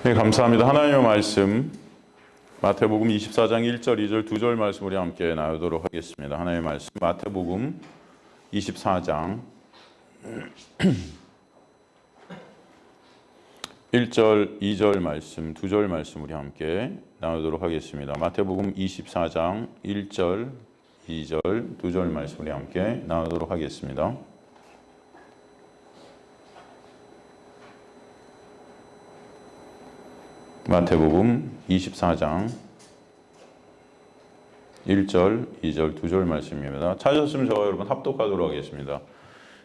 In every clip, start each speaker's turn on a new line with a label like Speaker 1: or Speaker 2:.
Speaker 1: 네, 감사합니다. 하나님의 말씀 마태복음 24장 1절, 2절, 2절 말씀 우리 함께 나누도록 하겠습니다. 하나님의 말씀 마태복음 24장 1절, 2절 말씀, 2절 말씀 우리 함께 나누도록 하겠습니다. 마태복음 24장 1절, 2절, 2절 말씀 우리 함께 나누도록 하겠습니다. 마태복음 24장 1절, 2절, 2절 말씀입니다. 찾으셨으면 저와 여러분 합독하도록 하겠습니다.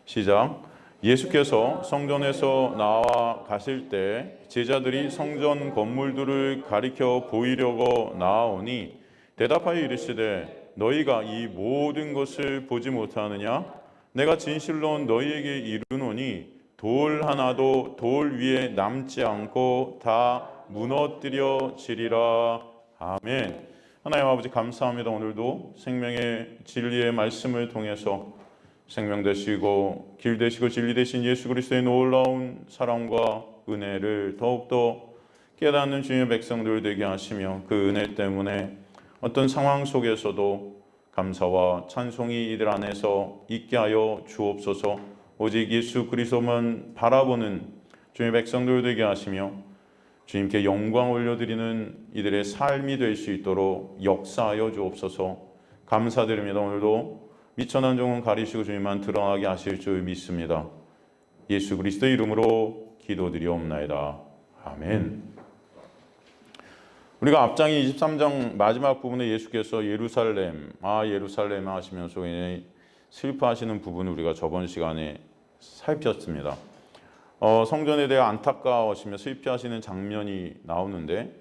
Speaker 1: 시작. 예수께서 성전에서 나와 가실 때 제자들이 성전 건물들을 가리켜 보이려고 나아오니 대답하여 이르시되 너희가 이 모든 것을 보지 못하느냐? 내가 진실로 너희에게 이르노니 돌 하나도 돌 위에 남지 않고 다 무너뜨려지리라. 아멘. 하나님 아버지 감사합니다. 오늘도 생명의 진리의 말씀을 통해서 생명 되시고 길 되시고 진리 되신 예수 그리스도의 놀라운 사랑과 은혜를 더욱더 깨닫는 주님의 백성들 되게 하시며 그 은혜 때문에 어떤 상황 속에서도 감사와 찬송이 이들 안에서 있게 하여 주옵소서. 오직 예수 그리스도만 바라보는 주님의 백성들 되게 하시며 주님께 영광 올려드리는 이들의 삶이 될 수 있도록 역사하여 주옵소서. 감사드립니다. 오늘도 미천한 종은 가리시고 주님만 드러나게 하실 줄 믿습니다. 예수 그리스도의 이름으로 기도드리옵나이다. 아멘. 우리가 앞장이 23장 마지막 부분에 예수께서 예루살렘 하시면서 슬퍼하시는 부분을 우리가 저번 시간에 살폈습니다. 성전에 대해 안타까워하시며 슬퍼하시는 장면이 나오는데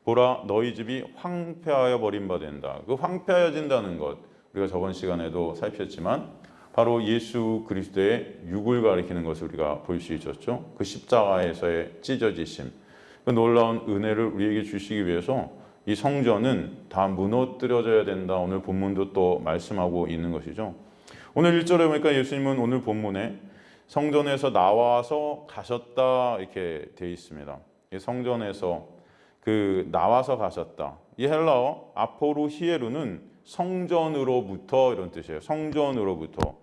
Speaker 1: 보라 너희 집이 황폐하여 버린 바 된다. 그 황폐해진다는 것 우리가 저번 시간에도 살폈지만 바로 예수 그리스도의 육을 가리키는 것을 우리가 볼 수 있었죠. 그 십자가에서의 찢어지심, 그 놀라운 은혜를 우리에게 주시기 위해서 이 성전은 다 무너뜨려져야 된다. 오늘 본문도 또 말씀하고 있는 것이죠. 오늘 1절에 보니까 예수님은 오늘 본문에 성전에서 나와서 가셨다 이렇게 되어 있습니다. 성전에서 나와서 가셨다. 이 헬라어 아포루히에루는 성전으로부터 이런 뜻이에요. 성전으로부터.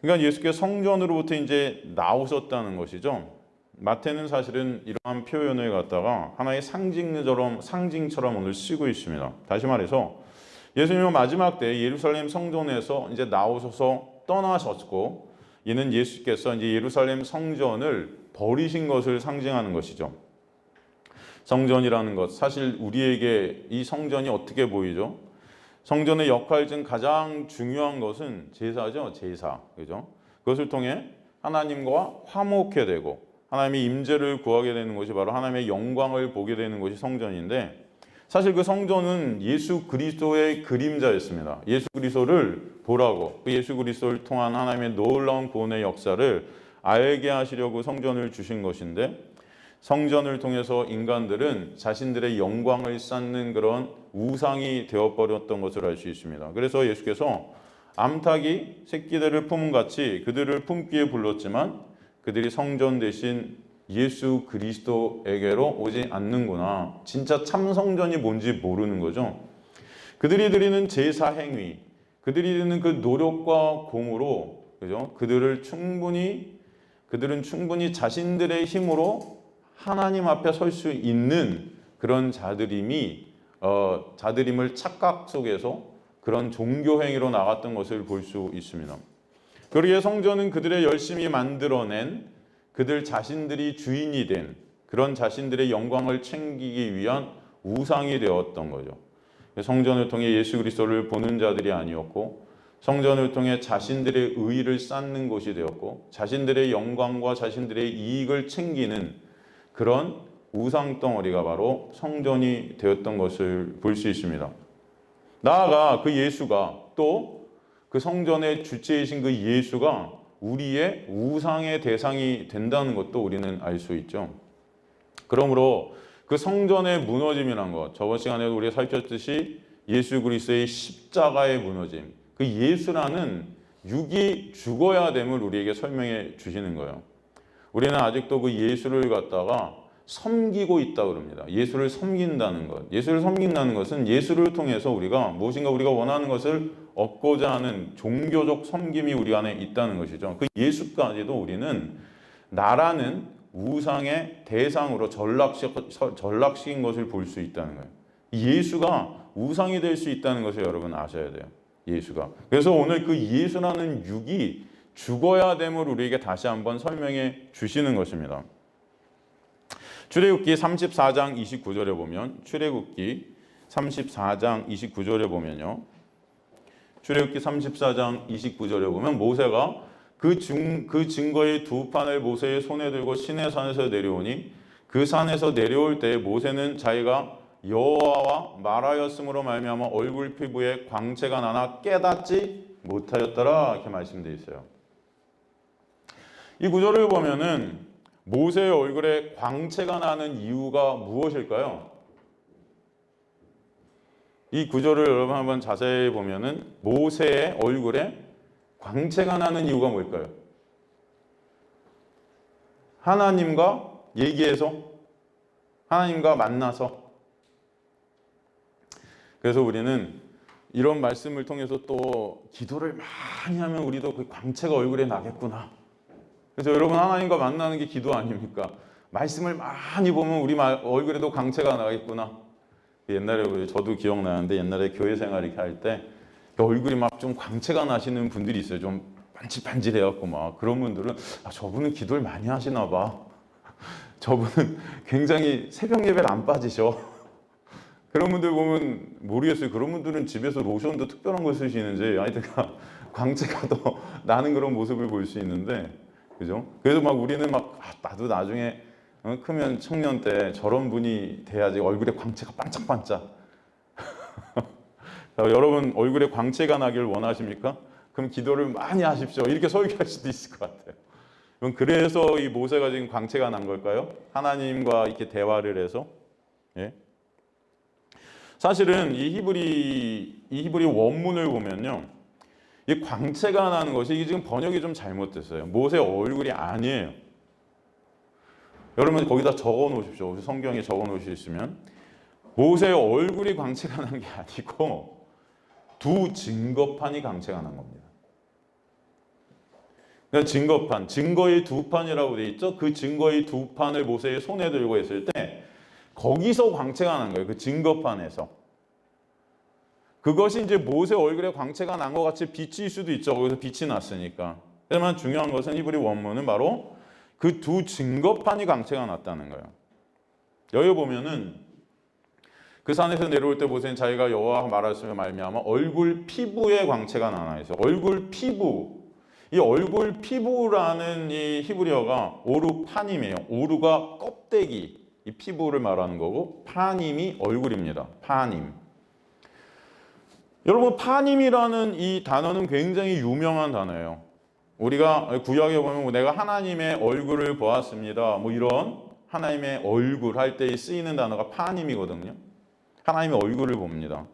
Speaker 1: 그러니까 예수께서 성전으로부터 이제 나오셨다는 것이죠. 마태는 사실은 이러한 표현을 갖다가 하나의 상징처럼 오늘 쓰고 있습니다. 다시 말해서 예수님은 마지막 때 예루살렘 성전에서 이제 나오셔서 떠나셨고 이는 예수께서 이제 예루살렘 성전을 버리신 것을 상징하는 것이죠. 성전이라는 것, 사실 우리에게 이 성전이 어떻게 보이죠? 성전의 역할 중 가장 중요한 것은 제사죠, 제사. 그죠? 그것을 통해 하나님과 화목해 되고 하나님의 임재를 구하게 되는 것이 바로 하나님의 영광을 보게 되는 것이 성전인데 사실 그 성전은 예수 그리스도의 그림자였습니다. 예수 그리스도를 보라고 그 예수 그리스도를 통한 하나님의 놀라운 구원의 역사를 알게 하시려고 성전을 주신 것인데 성전을 통해서 인간들은 자신들의 영광을 쌓는 그런 우상이 되어버렸던 것을 알 수 있습니다. 그래서 예수께서 암탉이 새끼들을 품음같이 그들을 품기에 불렀지만 그들이 성전 대신 예수 그리스도에게로 오지 않는구나. 진짜 참 성전이 뭔지 모르는 거죠. 그들이 드리는 제사 행위, 그들이 드리는 그 노력과 공으로, 그죠? 그들은 충분히 자신들의 힘으로 하나님 앞에 설 수 있는 그런 자들임을 착각 속에서 그런 종교 행위로 나갔던 것을 볼 수 있습니다. 그러기에 성전은 그들의 열심히 만들어낸 그들 자신들이 주인이 된 그런 자신들의 영광을 챙기기 위한 우상이 되었던 거죠. 성전을 통해 예수 그리스도를 보는 자들이 아니었고 성전을 통해 자신들의 의의를 쌓는 곳이 되었고 자신들의 영광과 자신들의 이익을 챙기는 그런 우상덩어리가 바로 성전이 되었던 것을 볼 수 있습니다. 나아가 그 예수가 또 그 성전의 주체이신 그 예수가 우리의 우상의 대상이 된다는 것도 우리는 알 수 있죠. 그러므로 그 성전의 무너짐이란 것, 저번 시간에도 우리가 살폈듯이 예수 그리스도의 십자가의 무너짐, 그 예수라는 육이 죽어야 됨을 우리에게 설명해 주시는 거예요. 우리는 아직도 그 예수를 갖다가 섬기고 있다 그럽니다. 예수를 섬긴다는 것. 예수를 섬긴다는 것은 예수를 통해서 우리가 무엇인가 우리가 원하는 것을 얻고자 하는 종교적 섬김이 우리 안에 있다는 것이죠. 그 예수까지도 우리는 나라는 우상의 대상으로 전락시킨 것을 볼 수 있다는 거예요. 예수가 우상이 될 수 있다는 것을 여러분 아셔야 돼요. 예수가. 그래서 오늘 그 예수라는 육이 죽어야 됨을 우리에게 다시 한번 설명해 주시는 것입니다. 출애굽기 34장 29절에 보면 출애굽기 34장 29절에 보면요. 출애굽기 34장 29절에 보면 모세가 그 증거의 두 판을 모세의 손에 들고 시내산에서 내려오니 그 산에서 내려올 때 모세는 자기가 여호와와 말하였으므로 말미암아 얼굴 피부에 광채가 나나 깨닫지 못하였더라 이렇게 말씀되어 있어요. 이 구절을 보면은 모세의 얼굴에 광채가 나는 이유가 무엇일까요? 이 구절을 여러분 한번 자세히 보면은 모세의 얼굴에 광채가 나는 이유가 뭘까요? 하나님과 얘기해서, 하나님과 만나서. 그래서 우리는 이런 말씀을 통해서 또 기도를 많이 하면 우리도 그 광채가 얼굴에 나겠구나. 그래서 여러분 하나님과 만나는 게 기도 아닙니까? 말씀을 많이 보면 우리 얼굴에도 광채가 나겠구나. 옛날에 저도 기억나는데 옛날에 교회 생활 이렇게 할 때 얼굴이 막 좀 광채가 나시는 분들이 있어요. 좀 반질반질해갖고 막 그런 분들은 저분은 기도를 많이 하시나 봐. 저분은 굉장히 새벽 예배를 안 빠지셔. 그런 분들 보면 모르겠어요. 그런 분들은 집에서 로션도 특별한 걸 쓰시는지 하여튼 광채가 더 나는 그런 모습을 볼 수 있는데 그죠? 그래서 막 우리는 막 나도 나중에 크면 청년 때 저런 분이 돼야지 얼굴에 광채가 반짝반짝. 여러분 얼굴에 광채가 나길 원하십니까? 그럼 기도를 많이 하십시오. 이렇게 설교할 수도 있을 것 같아요. 그럼 그래서 이 모세가 지금 광채가 난 걸까요? 하나님과 이렇게 대화를 해서. 예? 사실은 이 히브리 원문을 보면요. 이 광채가 나는 것이 이게 지금 번역이 좀 잘못됐어요. 모세의 얼굴이 아니에요. 여러분 거기다 적어 놓으십시오. 성경에 적어 놓으시면 모세의 얼굴이 광채가 난 게 아니고 두 증거판이 광채가 난 겁니다. 그러니까 증거판, 증거의 두 판이라고 되어 있죠. 그 증거의 두 판을 모세의 손에 들고 있을 때 거기서 광채가 난 거예요. 그 증거판에서. 그것이 이제 모세 얼굴에 광채가 난 것 같이 빛일 수도 있죠. 거기서 빛이 났으니까. 하지만 중요한 것은 히브리 원문은 바로 그 두 증거판이 광채가 났다는 거예요. 여기 보면은 그 산에서 내려올 때 모세는 자기가 여호와와 말하였으며 말미암아 얼굴 피부에 광채가 나나 있어요. 얼굴 피부. 이 얼굴 피부라는 이 히브리어가 오르파님이에요. 오르가 껍데기, 이 피부를 말하는 거고 파님이 얼굴입니다. 파님. 여러분 파님이라는 이 단어는 굉장히 유명한 단어예요. 우리가 구약에 보면 내가 하나님의 얼굴을 보았습니다. 뭐 이런 하나님의 얼굴 할 때 쓰이는 단어가 파님이거든요. 하나님의 얼굴을 봅니다.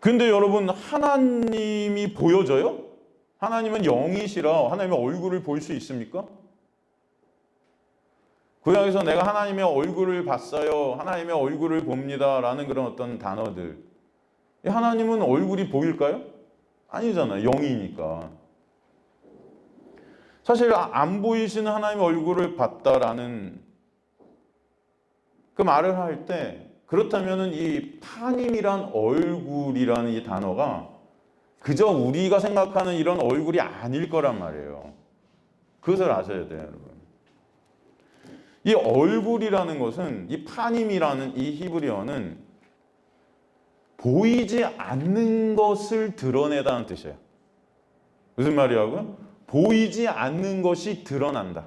Speaker 1: 근데 여러분 하나님이 보여져요? 하나님은 영이시라 하나님의 얼굴을 볼 수 있습니까? 구약에서 내가 하나님의 얼굴을 봤어요. 하나님의 얼굴을 봅니다. 라는 그런 어떤 단어들. 하나님은 얼굴이 보일까요? 아니잖아요. 영이니까. 사실 안 보이시는 하나님의 얼굴을 봤다라는 그 말을 할 때 그렇다면 이 파님이란 얼굴이라는 이 단어가 그저 우리가 생각하는 이런 얼굴이 아닐 거란 말이에요. 그것을 아셔야 돼요, 여러분. 이 얼굴이라는 것은 이 파님이라는 이 히브리어는 보이지 않는 것을 드러내다는 뜻이에요. 무슨 말이라고요? 보이지 않는 것이 드러난다.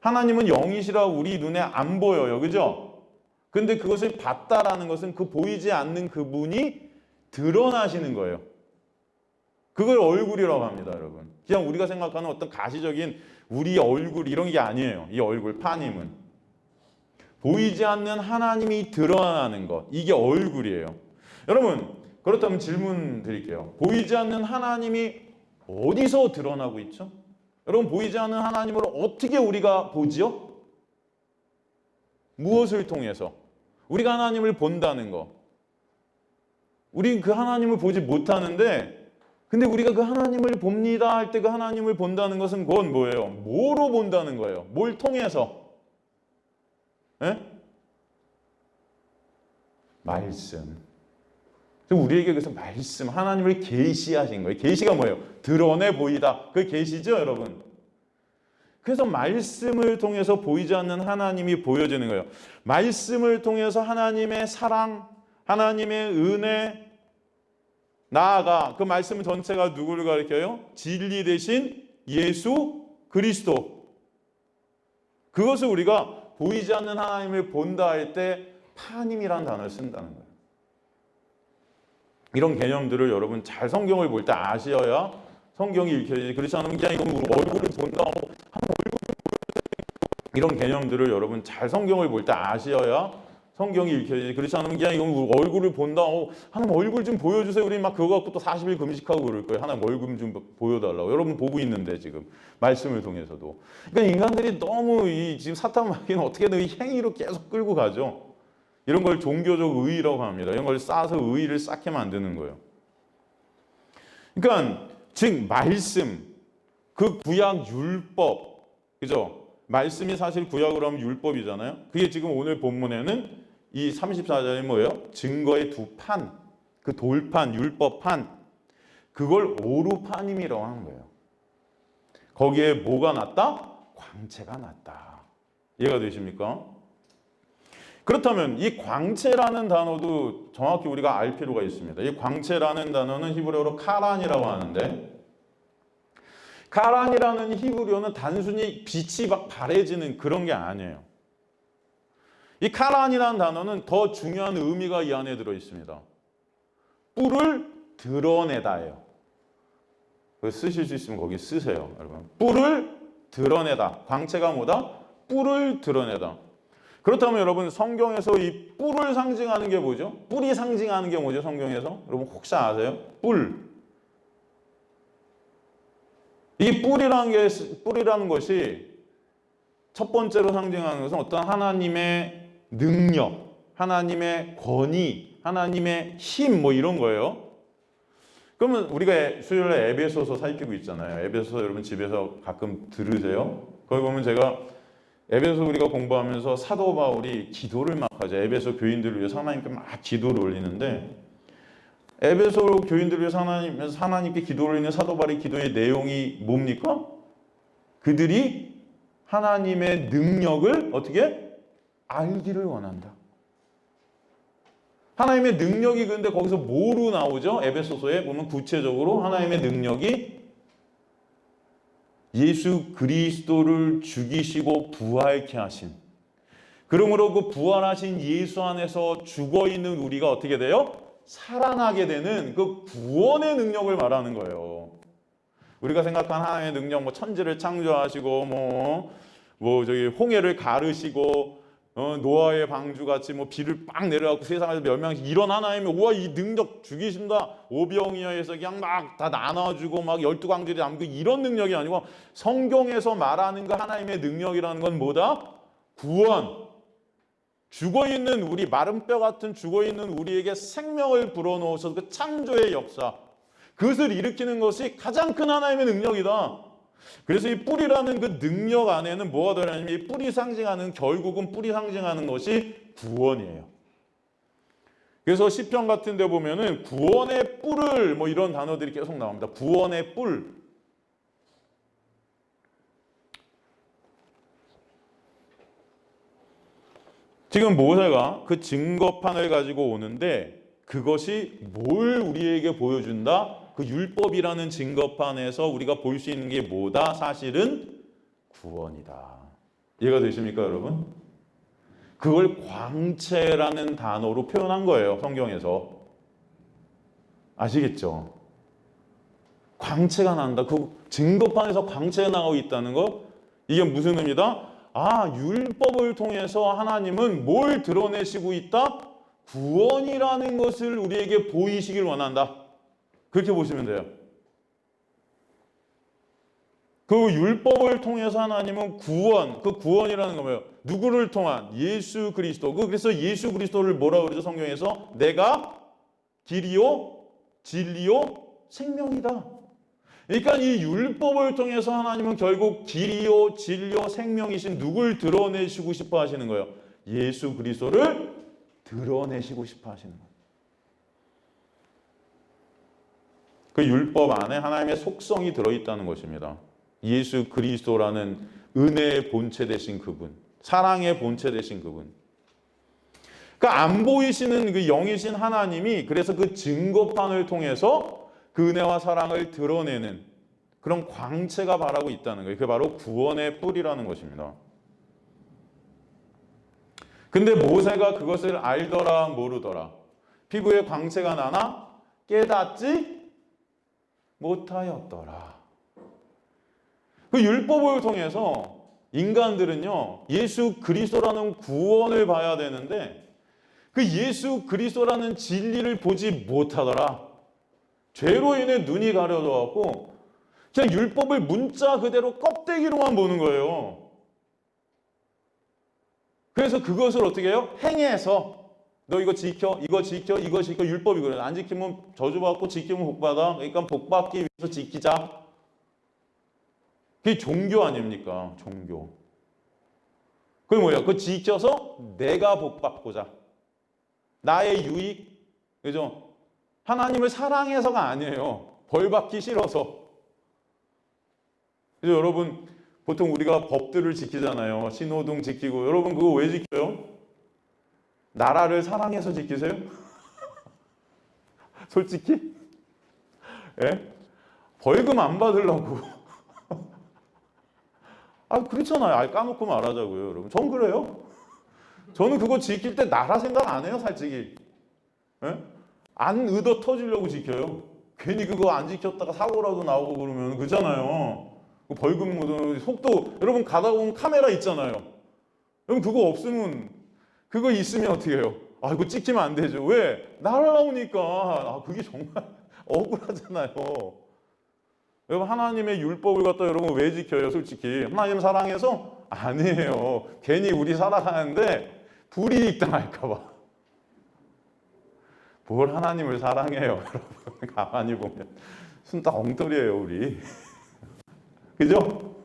Speaker 1: 하나님은 영이시라 우리 눈에 안 보여요. 그죠? 근데 그것을 봤다라는 것은 그 보이지 않는 그분이 드러나시는 거예요. 그걸 얼굴이라고 합니다, 여러분. 그냥 우리가 생각하는 어떤 가시적인 우리 얼굴 이런 게 아니에요. 이 얼굴, 파님은. 보이지 않는 하나님이 드러나는 것. 이게 얼굴이에요. 여러분, 그렇다면 질문 드릴게요. 보이지 않는 하나님이 어디서 드러나고 있죠? 여러분, 보이지 않는 하나님을 어떻게 우리가 보지요? 무엇을 통해서? 우리가 하나님을 본다는 거. 우린 그 하나님을 보지 못하는데, 근데 우리가 그 하나님을 봅니다 할 때 그 하나님을 본다는 것은 그건 뭐예요? 뭐로 본다는 거예요? 뭘 통해서? 예? 말씀. 우리에게 그래서 말씀, 하나님을 계시하신 거예요. 계시가 뭐예요? 드러내 보이다. 그게 계시죠, 여러분? 그래서 말씀을 통해서 보이지 않는 하나님이 보여지는 거예요. 말씀을 통해서 하나님의 사랑, 하나님의 은혜, 나아가 그 말씀 전체가 누구를 가리켜요? 진리 대신 예수 그리스도. 그것을 우리가 보이지 않는 하나님을 본다 할 때 파님이라는 단어를 쓴다는 거예요. 이런 개념들을 여러분 잘 성경을 볼 때 아셔야 성경이 읽혀지지. 그렇지 않으면 그냥 이건 얼굴을 본다. 이런 개념들을 여러분 잘 성경을 볼 때 아셔야 성경이 읽혀지지. 그렇지 않으면 그냥 이건 얼굴을 본다. 하나님 얼굴 좀 보여주세요. 우리 막 그거 갖고 또 40일 금식하고 그럴 거예요. 하나님 얼굴 좀 보여달라고. 여러분 보고 있는데 지금 말씀을 통해서도. 그러니까 인간들이 너무 지금 사탄 마귀는 어떻게든 이 행위로 계속 끌고 가죠. 이런 걸 종교적 의의라고 합니다. 이런 걸 쌓아서 의의를 쌓게 만드는 거예요. 그러니까 즉 말씀, 그 구약 율법, 그죠? 말씀이 사실 구약으로 하면 율법이잖아요. 그게 지금 오늘 본문에는 이 34절이 뭐예요? 증거의 두 판, 그 돌판, 율법판, 그걸 오루파님이라고 하는 거예요. 거기에 뭐가 났다? 광채가 났다. 이해가 되십니까? 그렇다면 이 광채라는 단어도 정확히 우리가 알 필요가 있습니다. 이 광채라는 단어는 히브리어로 카란이라고 하는데, 카란이라는 히브리어는 단순히 빛이 막 바래지는 그런 게 아니에요. 이 카란이라는 단어는 더 중요한 의미가 이 안에 들어 있습니다. 뿔을 드러내다예요. 쓰실 수 있으면 거기 쓰세요, 여러분. 뿔을 드러내다. 광채가 뭐다? 뿔을 드러내다. 그렇다면 여러분 성경에서 이 뿔을 상징하는 게 뭐죠? 뿔이 상징하는 게 뭐죠? 성경에서? 여러분 혹시 아세요? 뿔. 이 뿔이라는 것이 첫 번째로 상징하는 것은 어떤 하나님의 능력, 하나님의 권위, 하나님의 힘 뭐 이런 거예요. 그러면 우리가 수요일에 에베소서 살피고 있잖아요. 에베소서 여러분 집에서 가끔 들으세요? 거기 보면 제가 에베소 우리가 공부하면서 사도 바울이 기도를 막 하죠. 에베소 교인들을 위해서 하나님께 막 기도를 올리는데, 에베소 교인들을 위해서 하나님께 기도를 올리는 사도 바울의 기도의 내용이 뭡니까? 그들이 하나님의 능력을 어떻게? 알기를 원한다. 하나님의 능력이 근데 거기서 뭐로 나오죠? 에베소서에 보면 구체적으로 하나님의 능력이 예수 그리스도를 죽이시고 부활케 하신, 그러므로 그 부활하신 예수 안에서 죽어있는 우리가 어떻게 돼요? 살아나게 되는 그 구원의 능력을 말하는 거예요. 우리가 생각한 하나님의 능력, 뭐 천지를 창조하시고 저기 홍해를 가르시고 노아의 방주같이 뭐 비를 빵 내려갖고 세상에서 멸망시 이런 하나님의 우와 이 능력 죽이신다 오병이어에서 그냥 막 다 나눠주고 막 12광들이 남고 이런 능력이 아니고, 성경에서 말하는 그 하나님의 능력이라는 건 뭐다? 구원. 죽어있는 우리, 마른 뼈 같은 죽어있는 우리에게 생명을 불어넣으셔서 그 창조의 역사, 그것을 일으키는 것이 가장 큰 하나님의 능력이다. 그래서 이 뿔이라는 그 능력 안에는 뭐가 들어있냐면, 이 뿔이 상징하는, 결국은 뿔이 상징하는 것이 구원이에요. 그래서 시편 같은 데 보면은 구원의 뿔을 뭐 이런 단어들이 계속 나옵니다. 구원의 뿔. 지금 모세가 그 증거판을 가지고 오는데, 그것이 뭘 우리에게 보여준다? 그 율법이라는 증거판에서 우리가 볼 수 있는 게 뭐다? 사실은 구원이다. 이해가 되십니까, 여러분? 그걸 광채라는 단어로 표현한 거예요, 성경에서. 아시겠죠? 광채가 난다. 그 증거판에서 광채가 나오고 있다는 거, 이게 무슨 의미다? 율법을 통해서 하나님은 뭘 드러내시고 있다? 구원이라는 것을 우리에게 보이시길 원한다. 그렇게 보시면 돼요. 그 율법을 통해서 하나님은 구원, 그 구원이라는 거 뭐예요? 누구를 통한? 예수 그리스도. 그래서 예수 그리스도를 뭐라고 그러죠? 성경에서 내가 길이요, 진리요, 생명이다. 그러니까 이 율법을 통해서 하나님은 결국 길이요, 진리요, 생명이신 누굴 드러내시고 싶어 하시는 거예요? 예수 그리스도를 드러내시고 싶어 하시는 거예요. 그 율법 안에 하나님의 속성이 들어있다는 것입니다. 예수 그리스도라는 은혜의 본체 되신 그분, 사랑의 본체 되신 그분. 그러니까 안 보이시는 그 영이신 하나님이 그래서 그 증거판을 통해서 그 은혜와 사랑을 드러내는 그런 광채가 바라고 있다는 거예요. 그게 바로 구원의 뿌리라는 것입니다. 근데 모세가 그것을 알더라 모르더라. 피부에 광채가 나나 깨닫지 못하였더라. 그 율법을 통해서 인간들은요, 예수 그리스도라는 구원을 봐야 되는데 그 예수 그리스도라는 진리를 보지 못하더라. 죄로 인해 눈이 가려져 갖고 그냥 율법을 문자 그대로 껍데기로만 보는 거예요. 그래서 그것을 어떻게 해요? 행해서 너 이거 지켜, 이거 지켜, 이거 지켜. 율법이거든요. 안 지키면 저주받고 지키면 복받아. 그러니까 복받기 위해서 지키자. 그게 종교 아닙니까? 종교. 그게 뭐야? 그거 지켜서 내가 복받고자. 나의 유익. 그죠? 하나님을 사랑해서가 아니에요. 벌받기 싫어서. 그죠? 여러분, 보통 우리가 법들을 지키잖아요. 신호등 지키고. 여러분, 그거 왜 지켜요? 나라를 사랑해서 지키세요? 솔직히? 예? 벌금 안 받으려고. 아, 그렇잖아요. 까놓고 말하자고요, 여러분. 전 그래요. 저는 그거 지킬 때 나라 생각 안 해요, 솔직히. 예? 안 의도 터지려고 지켜요. 괜히 그거 안 지켰다가 사고라도 나오고 그러면 그렇잖아요. 벌금 뭐 속도 여러분 가다 보면 카메라 있잖아요. 여러분 그거 없으면 그거 있으면 어떻게 해요? 아, 이거 찍히면 안 되죠. 왜? 날아오니까. 아, 그게 정말 억울하잖아요. 여러분 하나님의 율법을 갖다 여러분 왜 지켜요? 솔직히 하나님 사랑해서? 아니에요. 괜히 우리 살아가는데 불이익 당할까 봐. 뭘 하나님을 사랑해요, 여러분. 가만히 보면 순 다 엉터리예요, 우리. 그죠?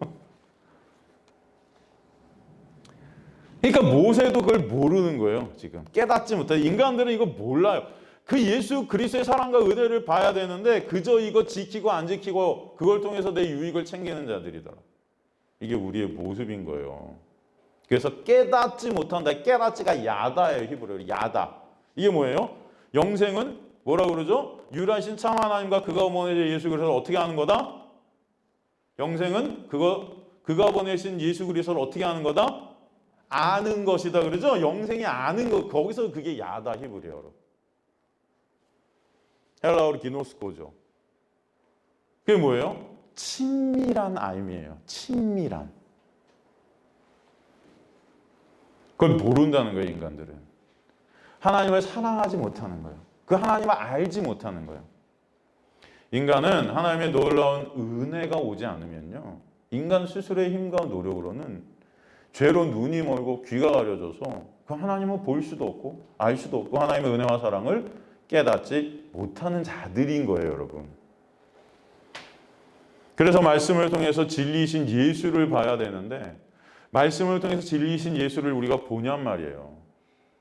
Speaker 1: 그러니까 모세도 그걸 모르는 거예요, 지금. 깨닫지 못해. 인간들은 이거 몰라요. 그 예수 그리스도의 사랑과 은혜를 봐야 되는데 그저 이거 지키고 안 지키고 그걸 통해서 내 유익을 챙기는 자들이더라. 이게 우리의 모습인 거예요. 그래서 깨닫지 못한다. 깨닫지가 야다예요, 히브리어로. 야다. 이게 뭐예요? 영생은 뭐라고 그러죠? 유일하신 참 하나님과 그가 보내신 예수 그리스도를 어떻게 하는 거다? 영생은 그가 보내신 예수 그리스도를 어떻게 하는 거다? 아는 것이다. 그러죠? 영생이 아는 것. 거기서 그게 야다, 히브리어로. 헬라어로 기노스코죠. 그게 뭐예요? 친밀한 알미예요. 친밀한. 그걸 모른다는 거예요, 인간들은. 하나님을 사랑하지 못하는 거예요. 그 하나님을 알지 못하는 거예요. 인간은 하나님의 놀라운 은혜가 오지 않으면요, 인간 스스로의 힘과 노력으로는 죄로 눈이 멀고 귀가 가려져서 그 하나님을 볼 수도 없고 알 수도 없고 하나님의 은혜와 사랑을 깨닫지 못하는 자들인 거예요, 여러분. 그래서 말씀을 통해서 진리이신 예수를 봐야 되는데 말씀을 통해서 진리이신 예수를 우리가 보냔 말이에요.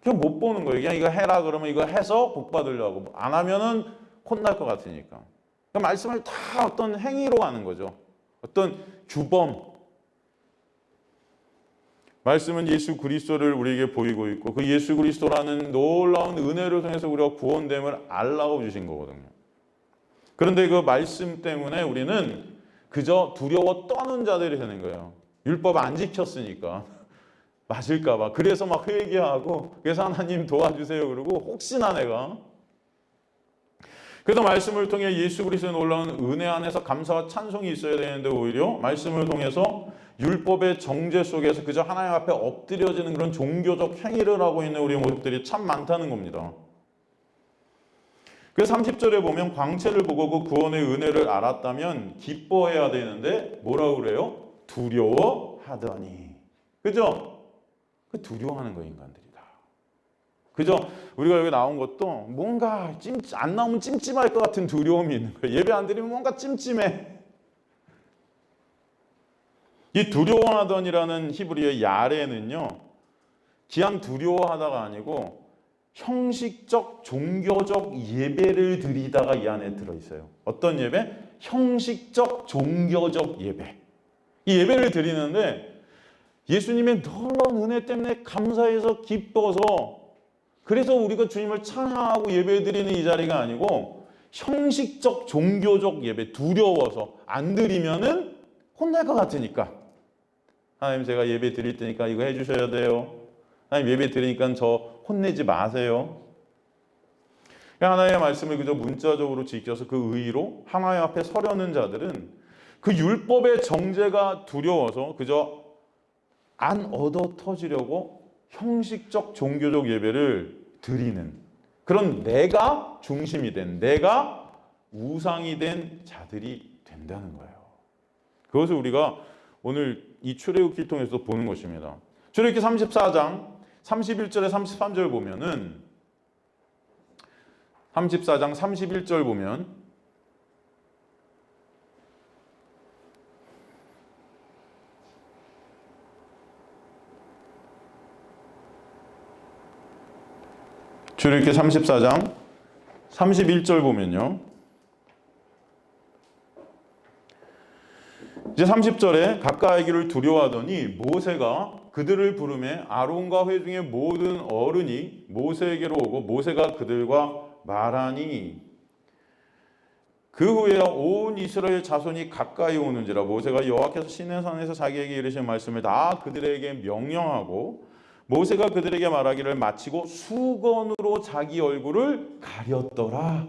Speaker 1: 그냥 못 보는 거예요. 그냥 이거 해라 그러면 이거 해서 복 받으려고. 안 하면은 혼날 것 같으니까. 그러니까 말씀을 다 어떤 행위로 가는 거죠. 어떤 규범. 말씀은 예수 그리스도를 우리에게 보이고 있고 그 예수 그리스도라는 놀라운 은혜를 통해서 우리가 구원됨을 알라고 주신 거거든요. 그런데 그 말씀 때문에 우리는 그저 두려워 떠는 자들이 되는 거예요. 율법 안 지켰으니까 맞을까 봐. 그래서 막 회개하고 그래서 하나님 도와주세요 그러고 혹시나 내가. 그래서 말씀을 통해 예수 그리스도의 놀라운 은혜 안에서 감사와 찬송이 있어야 되는데 오히려 말씀을 통해서 율법의 정죄 속에서 그저 하나님 앞에 엎드려지는 그런 종교적 행위를 하고 있는 우리의 모습들이 참 많다는 겁니다. 그래서 30절에 보면 광채를 보고 그 구원의 은혜를 알았다면 기뻐해야 되는데 뭐라고 그래요? 두려워하더니. 그죠? 그 두려워하는 거 인간들이다. 그죠? 우리가 여기 나온 것도 뭔가 안 나오면 찜찜할 것 같은 두려움이 있는 거예요. 예배 안 드리면 뭔가 찜찜해. 이 두려워하더니라는 히브리어의 야레는요, 그냥 두려워하다가 아니고 형식적 종교적 예배를 드리다가 이 안에 들어있어요. 어떤 예배? 형식적 종교적 예배. 이 예배를 드리는데 예수님의 놀라운 은혜 때문에 감사해서 기뻐서, 그래서 우리가 주님을 찬양하고 예배 드리는 이 자리가 아니고 형식적 종교적 예배, 두려워서 안 드리면은 혼날 것 같으니까, 하나님 제가 예배 드릴 테니까 이거 해주셔야 돼요. 하나님 예배 드리니까 저 혼내지 마세요. 하나님의 말씀을 그저 문자적으로 지켜서 그 의의로 하나님 앞에 서려는 자들은 그 율법의 정죄가 두려워서 그저 안 얻어 터지려고 형식적 종교적 예배를 드리는 그런 내가 중심이 된, 내가 우상이 된 자들이 된다는 거예요. 그것을 우리가 오늘 이 출애굽기를 통해서 보는 것입니다. 출애굽기 34장 31절에 33절 보면은, 34장 31절 보면 출애굽기 34장 31절 보면요, 이제 30절에 가까이 기를 두려워하더니 모세가 그들을 부르매 아론과 회중의 모든 어른이 모세에게로 오고 모세가 그들과 말하니 그 후에 온 이스라엘 자손이 가까이 오는지라 모세가 여호와께서 시내산에서 자기에게 이르신 말씀을 다 그들에게 명령하고 모세가 그들에게 말하기를 마치고 수건으로 자기 얼굴을 가렸더라.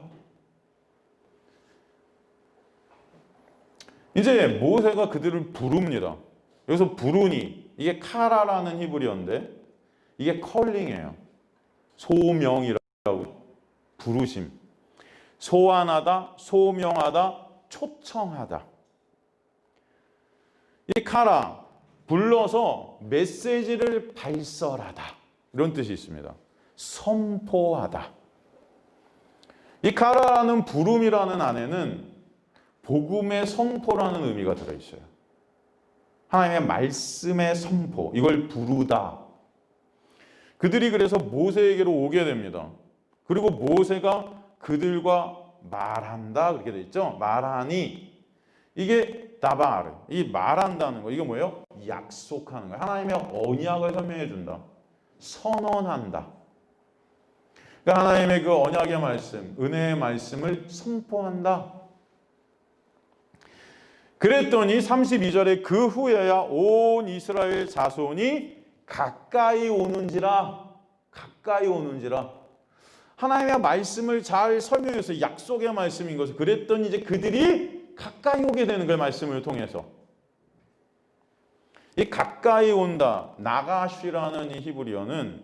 Speaker 1: 이제 모세가 그들을 부릅니다. 여기서 부르니, 이게 카라라는 히브리어인데 이게 컬링이에요. 소명이라고, 부르심. 소환하다, 소명하다, 초청하다. 이 카라, 불러서 메시지를 발설하다, 이런 뜻이 있습니다. 선포하다. 이 카라라는 부름이라는 안에는 복음의 선포라는 의미가 들어있어요. 하나님의 말씀의 선포, 이걸 부르다. 그들이 그래서 모세에게로 오게 됩니다. 그리고 모세가 그들과 말한다, 그렇게 돼 있죠. 말하니, 이게 다바르, 이 말한다는 거, 이게 뭐예요? 약속하는 거예요. 하나님의 언약을 설명해 준다, 선언한다. 그러니까 하나님의 그 언약의 말씀, 은혜의 말씀을 선포한다. 그랬더니 32절에 그 후에야 온 이스라엘 자손이 가까이 오는지라. 가까이 오는지라. 하나님의 말씀을 잘 설명해서 약속의 말씀인 것을, 그랬더니 이제 그들이 가까이 오게 되는 거예요. 말씀을 통해서. 이 가까이 온다, 나가쉬라는 이 히브리어는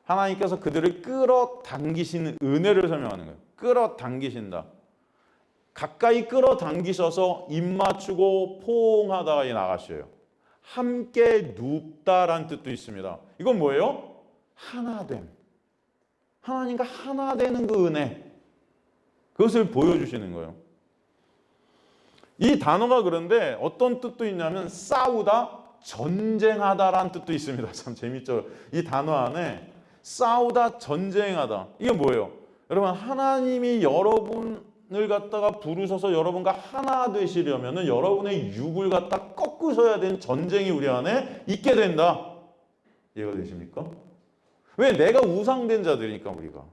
Speaker 1: 하나님께서 그들을 끌어당기시는 은혜를 설명하는 거예요. 끌어당기신다. 가까이 끌어당기셔서 입 맞추고 포옹하다가 나가셔요. 함께 눕다라는 뜻도 있습니다. 이건 뭐예요? 하나됨. 하나님과 하나 되는 그 은혜, 그것을 보여주시는 거예요. 이 단어가 그런데 어떤 뜻도 있냐면 싸우다, 전쟁하다라는 뜻도 있습니다. 참 재밌죠? 이 단어 안에 싸우다, 전쟁하다, 이게 뭐예요? 여러분, 하나님이 여러분을 갖다가 부르셔서 여러분과 하나 되시려면 여러분의 육을 갖다 꺾으셔야 되는 전쟁이 우리 안에 있게 된다. 이해가 되십니까? 왜? 내가 우상된 자들이니까, 우리가.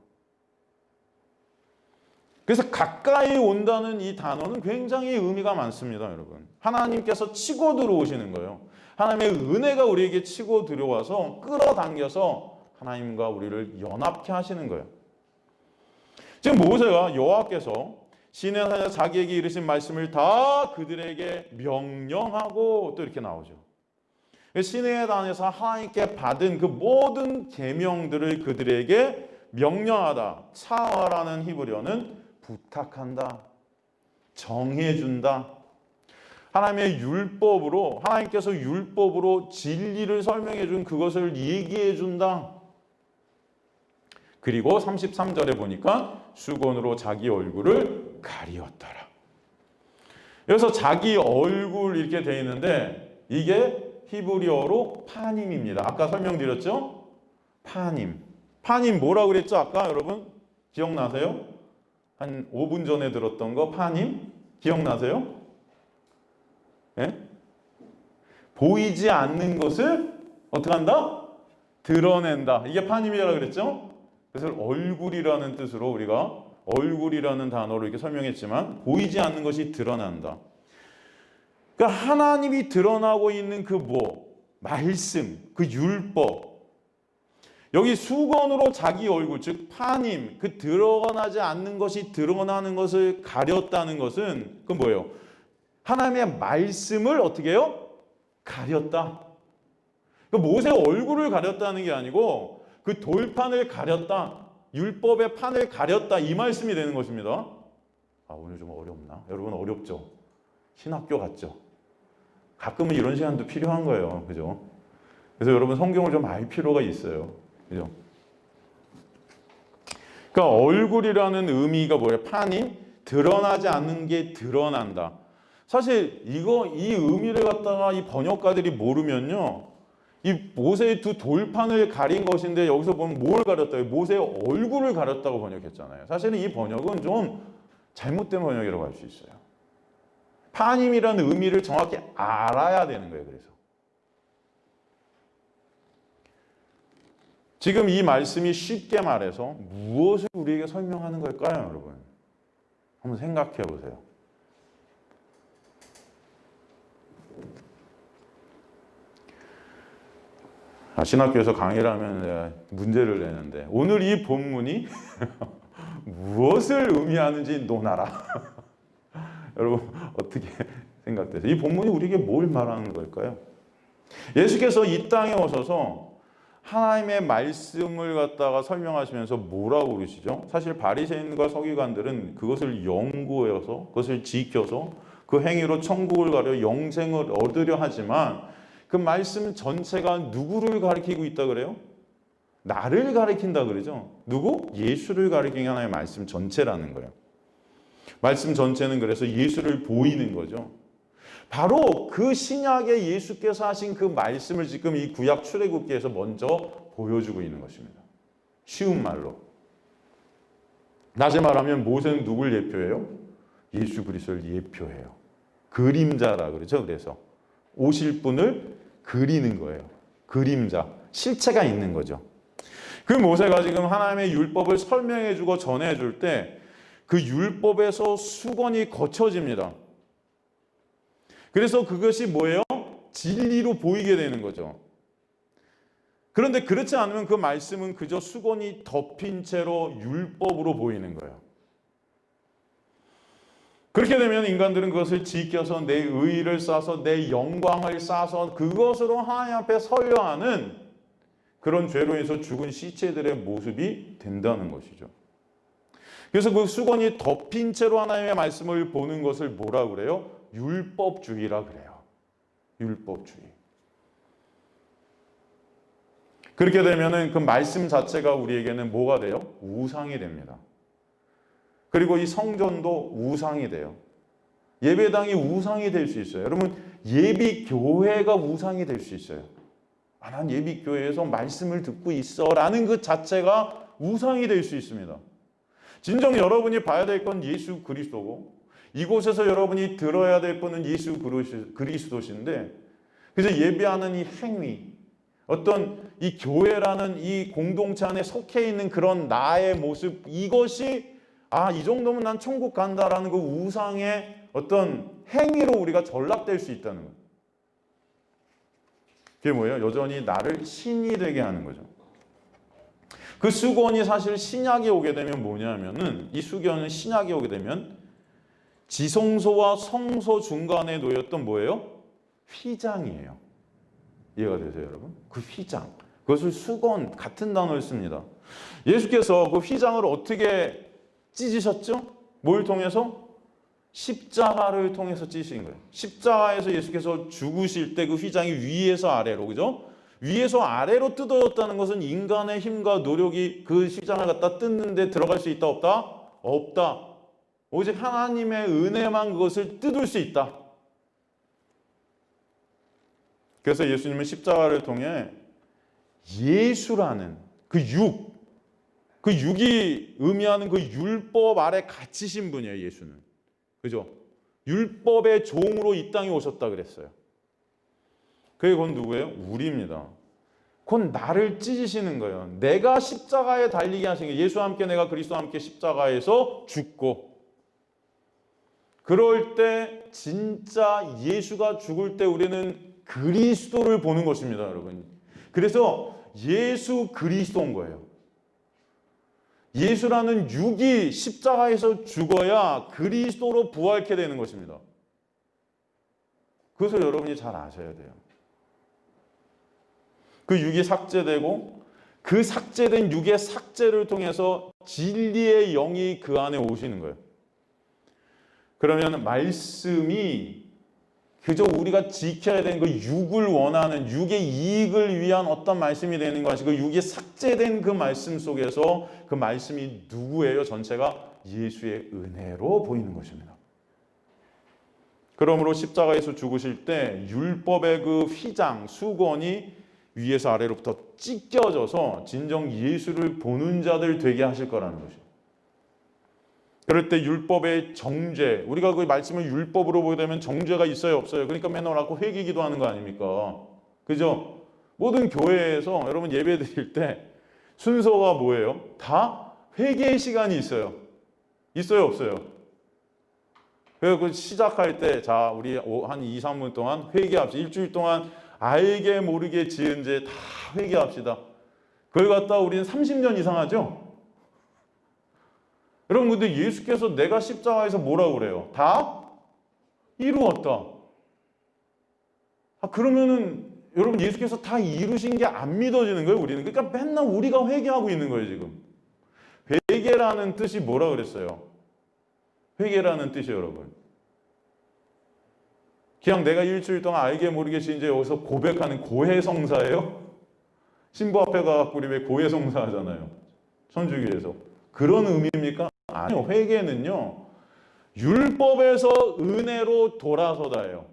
Speaker 1: 그래서 가까이 온다는 이 단어는 굉장히 의미가 많습니다, 여러분. 하나님께서 치고 들어오시는 거예요. 하나님의 은혜가 우리에게 치고 들어와서 끌어당겨서 하나님과 우리를 연합케 하시는 거예요. 지금 모세가 여호와께서 시내산에서 자기에게 이르신 말씀을 다 그들에게 명령하고, 또 이렇게 나오죠. 시내에 다녀서 하나님께 받은 그 모든 계명들을 그들에게 명령하다. 차와라는 히브리어는 부탁한다, 정해준다. 하나님의 율법으로, 하나님께서 율법으로 진리를 설명해 준 그것을 얘기해 준다. 그리고 33절에 보니까 수건으로 자기 얼굴을 가리었더라. 여기서 자기 얼굴 이렇게 되어 있는데 이게 히브리어로 파님입니다. 아까 설명드렸죠? 파님. 파님 뭐라고 그랬죠? 아까 여러분 기억나세요? 한 5분 전에 들었던 거 파님 기억나세요? 네? 보이지 않는 것을 어떻게 한다? 드러낸다. 이게 파님이라고 그랬죠? 그래서 얼굴이라는 뜻으로 우리가 얼굴이라는 단어로 이렇게 설명했지만 보이지 않는 것이 드러난다. 그러니까 하나님이 드러나고 있는 그 말씀, 그 율법. 여기 수건으로 자기 얼굴, 즉 파님, 그 드러나지 않는 것이 드러나는 것을 가렸다는 것은 그 뭐예요? 하나님의 말씀을 어떻게 해요? 가렸다. 그러니까 모세 얼굴을 가렸다는 게 아니고 그 돌판을 가렸다. 율법의 판을 가렸다. 이 말씀이 되는 것입니다. 오늘 좀 어렵나? 여러분 어렵죠? 신학교 같죠? 가끔은 이런 시간도 필요한 거예요. 그죠? 그래서 여러분 성경을 좀 알 필요가 있어요. 그죠? 그러니까 얼굴이라는 의미가 뭐예요? 판이 드러나지 않는 게 드러난다. 사실 이 의미를 갖다가 이 번역가들이 모르면요. 이 모세의 두 돌판을 가린 것인데 여기서 보면 뭘 가렸다고? 모세의 얼굴을 가렸다고 번역했잖아요. 사실은 이 번역은 좀 잘못된 번역이라고 할 수 있어요. 파님이라는 의미를 정확히 알아야 되는 거예요. 그래서 지금 이 말씀이 쉽게 말해서 무엇을 우리에게 설명하는 걸까요, 여러분? 한번 생각해 보세요. 신학교에서 강의를 하면 내가 문제를 내는데 오늘 이 본문이 무엇을 의미하는지 논하라. 여러분 어떻게 생각되세요? 이 본문이 우리에게 뭘 말하는 걸까요? 예수께서 이 땅에 오셔서 하나님의 말씀을 갖다가 설명하시면서 뭐라고 그러시죠? 사실 바리새인과 서기관들은 그것을 연구해서 그것을 지켜서 그 행위로 천국을 가려 영생을 얻으려 하지만 그 말씀 전체가 누구를 가리키고 있다 그래요? 나를 가리킨다 그러죠. 누구? 예수를 가리키는 하나의 말씀 전체라는 거예요. 말씀 전체는 그래서 예수를 보이는 거죠. 바로 그 신약에 예수께서 하신 그 말씀을 지금 이 구약 출애굽기에서 먼저 보여주고 있는 것입니다. 쉬운 말로. 다시 말하면 모세는 누굴 예표해요? 예수 그리스도를 예표해요. 그림자라 그러죠. 그래서 오실 분을 그리는 거예요. 그림자, 실체가 있는 거죠. 그 모세가 지금 하나님의 율법을 설명해주고 전해줄 때 그 율법에서 수건이 거쳐집니다. 그래서 그것이 뭐예요? 진리로 보이게 되는 거죠. 그런데 그렇지 않으면 그 말씀은 그저 수건이 덮인 채로 율법으로 보이는 거예요. 그렇게 되면 인간들은 그것을 지켜서 내 의의를 쌓아서 내 영광을 쌓아서 그것으로 하나님 앞에 서려 하는 그런 죄로 인해서 죽은 시체들의 모습이 된다는 것이죠. 그래서 그 수건이 덮인 채로 하나님의 말씀을 보는 것을 뭐라 그래요? 율법주의라 그래요. 율법주의. 그렇게 되면은 그 말씀 자체가 우리에게는 뭐가 돼요? 우상이 됩니다. 그리고 이 성전도 우상이 돼요. 예배당이 우상이 될 수 있어요. 여러분 예비교회가 우상이 될 수 있어요. 난 예비교회에서 말씀을 듣고 있어 라는 그 자체가 우상이 될 수 있습니다. 진정 여러분이 봐야 될 건 예수 그리스도고 이곳에서 여러분이 들어야 될 분은 예수 그리스도신데 그래서 예배하는 이 행위 어떤 이 교회라는 이 공동체 안에 속해 있는 그런 나의 모습 이것이 이 정도면 난 천국 간다라는 그 우상의 어떤 행위로 우리가 전락될 수 있다는 거예요. 그게 뭐예요? 여전히 나를 신이 되게 하는 거죠. 그 수건이 사실 신약에 오게 되면 뭐냐면은 이 수건은 신약에 오게 되면 지성소와 성소 중간에 놓였던 뭐예요? 휘장이에요. 이해가 되세요, 여러분? 그 휘장. 그것을 수건 같은 단어를 씁니다. 예수께서 그 휘장을 어떻게 찢으셨죠? 뭘 통해서? 십자가를 통해서 찢으신 거예요. 십자가에서 예수께서 죽으실 때 그 휘장이 위에서 아래로, 그죠? 위에서 아래로 뜯어졌다는 것은 인간의 힘과 노력이 그 휘장을 갖다 뜯는데 들어갈 수 있다, 없다? 없다. 오직 하나님의 은혜만 그것을 뜯을 수 있다. 그래서 예수님은 십자가를 통해 예수라는 그 육이 의미하는 그 율법 아래 갇히신 분이에요, 예수는. 그죠? 율법의 종으로 이 땅에 오셨다 그랬어요. 그건 누구예요? 우리입니다. 그건 나를 찢으시는 거예요. 내가 십자가에 달리게 하신 거예요. 예수와 함께 내가 그리스도와 함께 십자가에서 죽고, 그럴 때 진짜 예수가 죽을 때 우리는 그리스도를 보는 것입니다, 여러분. 그래서 예수 그리스도인 거예요. 예수라는 육이 십자가에서 죽어야 그리스도로 부활케 되는 것입니다. 그것을 여러분이 잘 아셔야 돼요. 그 육이 삭제되고 그 삭제된 육의 삭제를 통해서 진리의 영이 그 안에 오시는 거예요. 그러면 말씀이 그저 우리가 지켜야 되는 그 육을 원하는 육의 이익을 위한 어떤 말씀이 되는 것이 그 육이 삭제된 그 말씀 속에서 그 말씀이 누구예요? 전체가 예수의 은혜로 보이는 것입니다. 그러므로 십자가에서 죽으실 때 율법의 그 휘장, 수건이 위에서 아래로부터 찢겨져서 진정 예수를 보는 자들 되게 하실 거라는 것이죠. 그럴 때 율법의 정죄, 우리가 그 말씀을 율법으로 보게 되면 정죄가 있어요, 없어요? 그러니까 맨날 와서 회개 기도하는 거 아닙니까? 그죠? 모든 교회에서 여러분 예배 드릴 때 순서가 뭐예요? 다 회개의 시간이 있어요. 있어요, 없어요? 그래서 그 시작할 때, 자, 우리 한 2, 3분 동안 회개합시다. 일주일 동안 알게 모르게 지은 죄 다 회개합시다. 그걸 갖다 우리는 30년 이상 하죠? 여러분, 근데 예수께서 내가 십자가에서 뭐라고 그래요? 다 이루었다. 그러면은 여러분 예수께서 다 이루신 게 안 믿어지는 거예요, 우리는. 그러니까 맨날 우리가 회개하고 있는 거예요, 지금. 회개라는 뜻이 뭐라 그랬어요? 회개라는 뜻이 여러분. 그냥 내가 일주일 동안 알게 모르게 지은 죄 여기서 고백하는 고해성사예요? 신부 앞에 가갖고 우리 왜 고해성사 하잖아요. 천주교에서. 그런 의미입니까? 아니요. 회개는요, 율법에서 은혜로 돌아서다예요.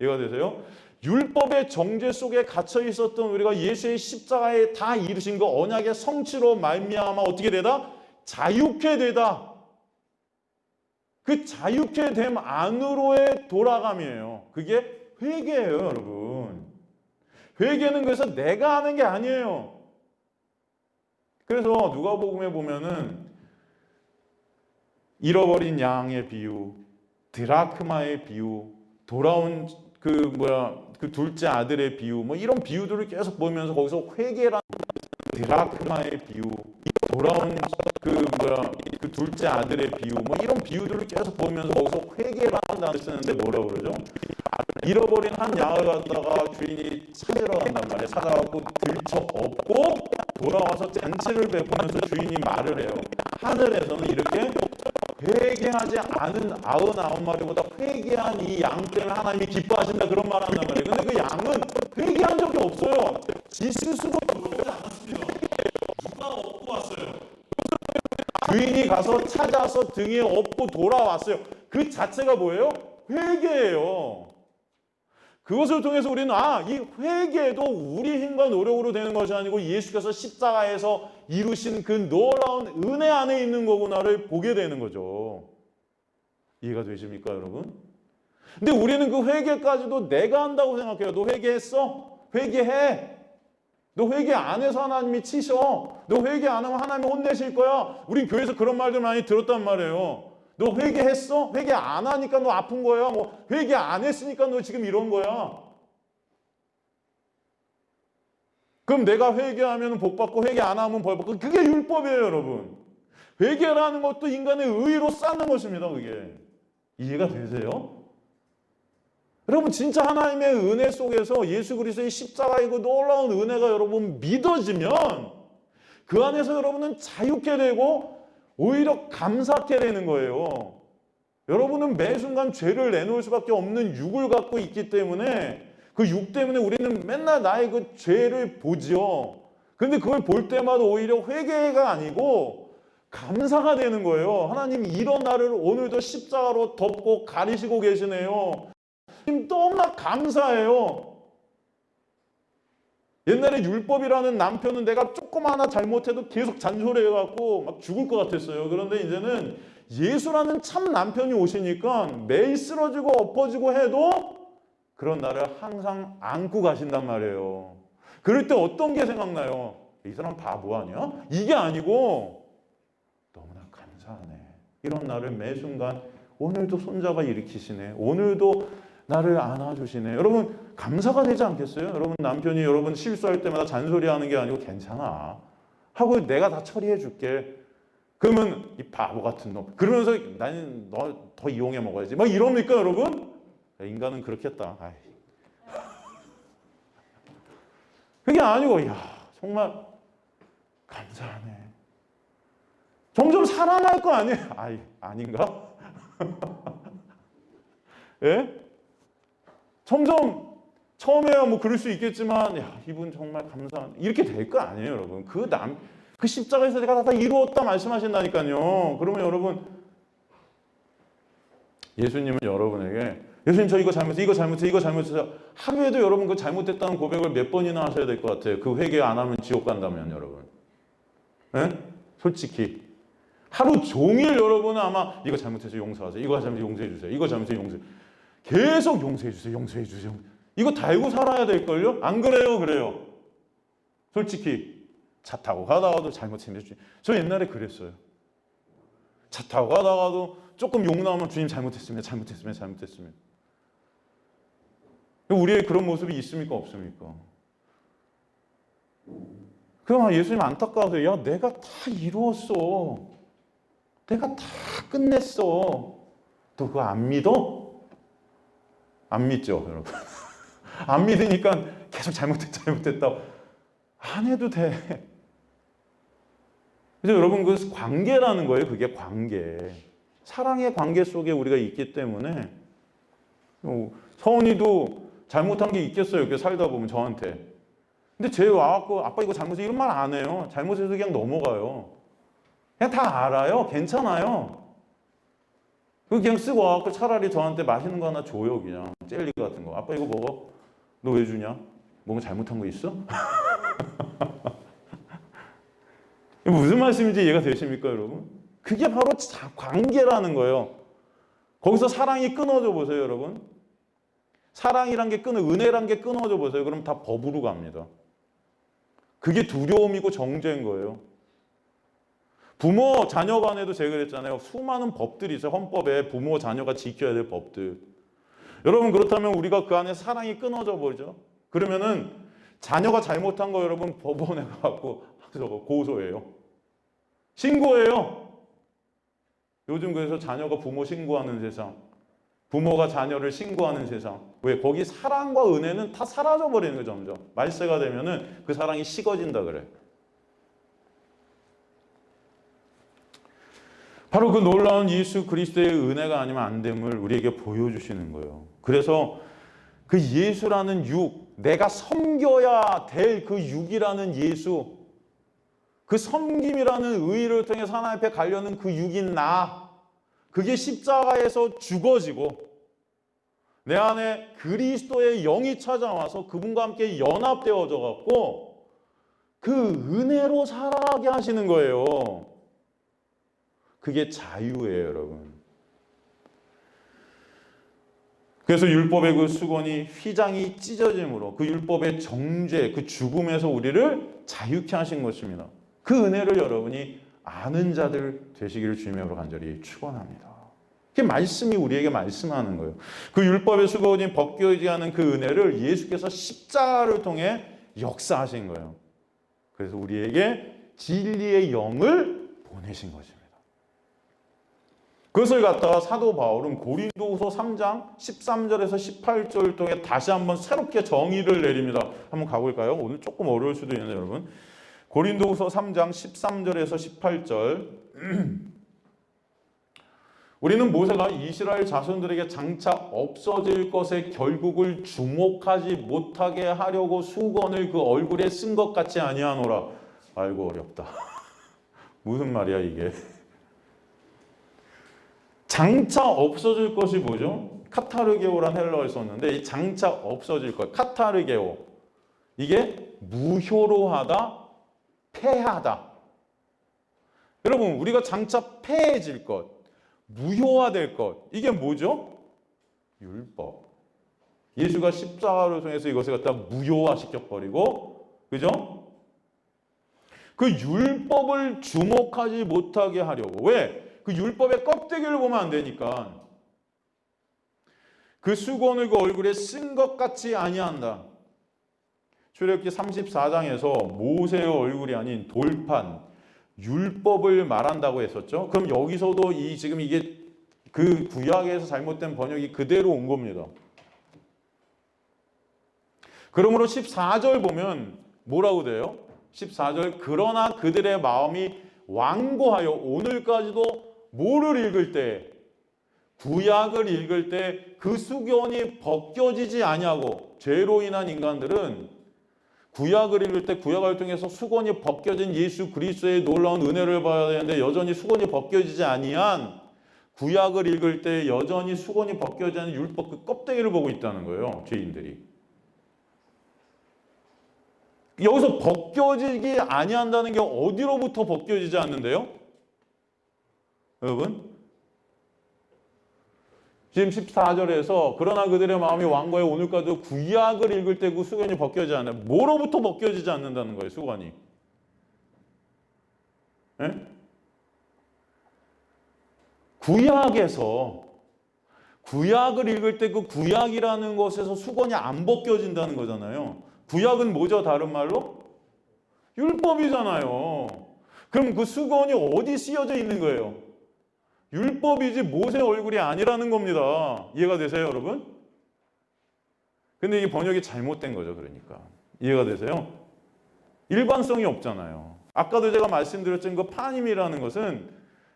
Speaker 1: 이해가 되세요? 율법의 정죄 속에 갇혀 있었던 우리가 예수의 십자가에 다 이루신 그 언약의 성취로 말미암아 어떻게 되다? 자유케 되다. 그 자유케 됨 안으로의 돌아감이에요. 그게 회개예요, 여러분. 회개는 그래서 내가 하는 게 아니에요. 그래서 누가복음에 보면은 잃어버린 양의 비유, 드라크마의 비유, 돌아온 그 둘째 아들의 비유, 뭐 이런 비유들을 계속 보면서 거기서 회개라는 드라크마의 비유, 돌아온 그 둘째 아들의 비유, 뭐 이런 비유들을 계속 보면서 거기서 회개라는 단어를 쓰는데 뭐라고 그러죠? 잃어버린 한 양을 갖다가 주인이 찾으러 간단 말이에요. 찾아갖고 들쳐 업고 돌아와서 잔치를 베푸면서 주인이 말을 해요. 하늘에서는 이렇게 회개하지 않은 99마리보다 회개한 이 양 때문에 하나님이 기뻐하신다, 그런 말 한단 말이에요. 근데 그 양은 회개한 적이 없어요. 지 스스로 돌아오지 않았습니다. 누가 업고 왔어요? 주인이 가서 찾아서 등에 업고 돌아왔어요. 그 자체가 뭐예요? 회개예요. 그것을 통해서 우리는 이 회개도 우리 힘과 노력으로 되는 것이 아니고 예수께서 십자가에서 이루신 그 놀라운 은혜 안에 있는 거구나를 보게 되는 거죠. 이해가 되십니까, 여러분? 근데 우리는 그 회개까지도 내가 한다고 생각해요. 너 회개했어? 회개해. 너 회개 안 해서 하나님이 치셔. 너 회개 안 하면 하나님이 혼내실 거야. 우린 교회에서 그런 말들 많이 들었단 말이에요. 너 회개했어? 회개 안 하니까 너 아픈 거야. 뭐 회개 안 했으니까 너 지금 이런 거야. 그럼 내가 회개하면 복 받고 회개 안 하면 벌 받고, 그게 율법이에요, 여러분. 회개라는 것도 인간의 의로 쌓는 것입니다, 그게. 이해가 되세요? 여러분, 진짜 하나님의 은혜 속에서 예수 그리스도의 십자가의 그 놀라운 은혜가 여러분 믿어지면 그 안에서 여러분은 자유케 되고 오히려 감사케 되는 거예요. 여러분은 매 순간 죄를 내놓을 수밖에 없는 육을 갖고 있기 때문에 그 육 때문에 우리는 맨날 나의 그 죄를 보지요. 근데 그걸 볼 때마다 오히려 회개가 아니고 감사가 되는 거예요. 하나님 이런 나를 오늘도 십자가로 덮고 가리시고 계시네요. 너무나 감사해요. 옛날에 율법이라는 남편은 내가 조금 하나 잘못해도 계속 잔소리해갖고 막 죽을 것 같았어요. 그런데 이제는 예수라는 참 남편이 오시니까 매일 쓰러지고 엎어지고 해도 그런 나를 항상 안고 가신단 말이에요. 그럴 때 어떤 게 생각나요? 이 사람 바보 아니야? 이게 아니고 너무나 감사하네. 이런 나를 매 순간 오늘도 손잡아 일으키시네. 오늘도 나를 안아주시네. 여러분 감사가 되지 않겠어요? 여러분 남편이 여러분 실수할 때마다 잔소리하는 게 아니고 괜찮아 하고 내가 다 처리해 줄게. 그러면 이 바보 같은 놈 그러면서 나는 너 더 이용해 먹어야지 막 이럽니까 여러분? 인간은 그렇겠다. 아이. 그게 아니고 야 정말 감사하네. 점점 사랑할 거 아니에요? 아이 아닌가? 예? 점점 처음에야 뭐 그럴 수 있겠지만 야 이분 정말 감사하네 이렇게 될 거 아니에요 여러분. 그 십자가에서 내가 다 이루었다 말씀하신다니까요. 그러면 여러분 예수님은 여러분에게 예수님 저 이거 잘못했어요 이거 잘못했어요 이거 잘못했어요 하루에도 여러분 그 잘못됐다는 고백을 몇 번이나 하셔야 될 것 같아요. 그 회개 안 하면 지옥 간다면 여러분. 예? 솔직히 하루 종일 여러분은 아마 이거 잘못해서 용서하세요 이거 잘못해서 용서해 주세요 이거 잘못해서 용서해 계속 용서해 주세요 용서해 주세요 이거 달고 살아야 될걸요? 안 그래요? 그래요? 솔직히 차 타고 가다가도 잘못했으면 저 옛날에 그랬어요. 차 타고 가다가도 조금 욕 나오면 주님 잘못했으면 우리의 그런 모습이 있습니까? 없습니까? 그럼 예수님 안타까워서 야 내가 다 이루었어 내가 다 끝냈어 너 그거 안 믿어? 안 믿죠 여러분. 안 믿으니까 계속 잘못했다 안 해도 돼. 그래서 여러분 그 관계라는 거예요. 그게 관계. 사랑의 관계 속에 우리가 있기 때문에 서은이도 잘못한 게 있겠어요. 이렇게 살다 보면 저한테. 근데 쟤 와갖고 아빠 이거 잘못해 이런 말 안 해요. 잘못해서 그냥 넘어가요. 그냥 다 알아요. 괜찮아요. 그냥 쓰고 와갖고 차라리 저한테 맛있는 거 하나 줘요. 그냥 젤리 같은 거. 아빠 이거 먹어. 너 왜 주냐? 뭔가 잘못한 거 있어? 무슨 말씀인지 이해가 되십니까 여러분? 그게 바로 관계라는 거예요. 거기서 사랑이 끊어져 보세요 여러분. 사랑이란 게 은혜란 게 끊어져 보세요. 그럼 다 법으로 갑니다. 그게 두려움이고 정죄인 거예요. 부모 자녀 간에도 제가 그랬잖아요. 수많은 법들이 있어요. 헌법에 부모 자녀가 지켜야 될 법들. 여러분 그렇다면 우리가 그 안에 사랑이 끊어져 버리죠. 그러면은 자녀가 잘못한 거 여러분 법원에 가고 고소해요. 신고해요. 요즘 그래서 자녀가 부모 신고하는 세상, 부모가 자녀를 신고하는 세상. 왜? 거기 사랑과 은혜는 다 사라져 버리는 거죠. 점점 말세가 되면은 그 사랑이 식어진다 그래. 바로 그 놀라운 예수 그리스도의 은혜가 아니면 안 됨을 우리에게 보여주시는 거예요. 그래서 그 예수라는 육, 내가 섬겨야 될 그 육이라는 예수, 그 섬김이라는 의의를 통해 하나님 앞에 가려는 그 육인 나, 그게 십자가에서 죽어지고 내 안에 그리스도의 영이 찾아와서 그분과 함께 연합되어져 갖고 그 은혜로 살아가게 하시는 거예요. 그게 자유예요, 여러분. 그래서 율법의 그 수건이 휘장이 찢어짐으로 그 율법의 정죄, 그 죽음에서 우리를 자유케 하신 것입니다. 그 은혜를 여러분이 아는 자들 되시기를 주님으로 간절히 축원합니다. 그게 말씀이 우리에게 말씀하는 거예요. 그 율법의 수건이 벗겨지지 않은 그 은혜를 예수께서 십자가를 통해 역사하신 거예요. 그래서 우리에게 진리의 영을 보내신 것입니다. 그것을 갖다가 사도 바울은 고린도후서 3장 13절에서 18절 통해 다시 한번 새롭게 정의를 내립니다. 한번 가볼까요? 오늘 조금 어려울 수도 있는데 여러분. 고린도후서 3장 13절에서 18절. 우리는 모세가 이스라엘 자손들에게 장차 없어질 것의 결국을 주목하지 못하게 하려고 수건을 그 얼굴에 쓴 것 같지 아니하노라. 아이고 어렵다. 무슨 말이야 이게. 장차 없어질 것이 뭐죠? 카타르게오란 헬라어를 썼는데 이 장차 없어질 것, 카타르게오. 이게 무효로 하다, 폐하다. 여러분 우리가 장차 폐해질 것, 무효화될 것, 이게 뭐죠? 율법. 예수가 십자가를 통해서 이것을 갖다 무효화시켜버리고, 그죠? 그 율법을 주목하지 못하게 하려고. 왜? 그 율법의 껍데기를 보면 안 되니까. 그 수건을 그 얼굴에 쓴 것 같이 아니한다. 출애굽기 34장에서 모세의 얼굴이 아닌 돌판, 율법을 말한다고 했었죠. 그럼 여기서도 지금 이게 그 구약에서 잘못된 번역이 그대로 온 겁니다. 그러므로 14절 보면 뭐라고 돼요? 14절 그러나 그들의 마음이 완고하여 오늘까지도 뭐를 읽을 때, 구약을 읽을 때 그 수건이 벗겨지지 아니하고, 죄로 인한 인간들은 구약을 읽을 때 구약을 통해서 수건이 벗겨진 예수 그리스도의 놀라운 은혜를 봐야 되는데 여전히 수건이 벗겨지지 아니한, 구약을 읽을 때 여전히 수건이 벗겨지지 않은 율법 그 껍데기를 보고 있다는 거예요. 죄인들이. 여기서 벗겨지기 아니한다는 게 어디로부터 벗겨지지 않는데요? 여러분? 지금 14절에서 그러나 그들의 마음이 완고해 오늘까지도 구약을 읽을 때 그 수건이 벗겨지지 않아요. 뭐로부터 벗겨지지 않는다는 거예요, 수건이. 네? 구약에서, 구약을 읽을 때 그 구약이라는 것에서 수건이 안 벗겨진다는 거잖아요. 구약은 뭐죠, 다른 말로? 율법이잖아요. 그럼 그 수건이 어디 씌어져 있는 거예요? 율법이지 모세 얼굴이 아니라는 겁니다. 이해가 되세요, 여러분? 근데 이게 번역이 잘못된 거죠, 그러니까. 이해가 되세요? 일관성이 없잖아요. 아까도 제가 말씀드렸던 그 파님이라는 것은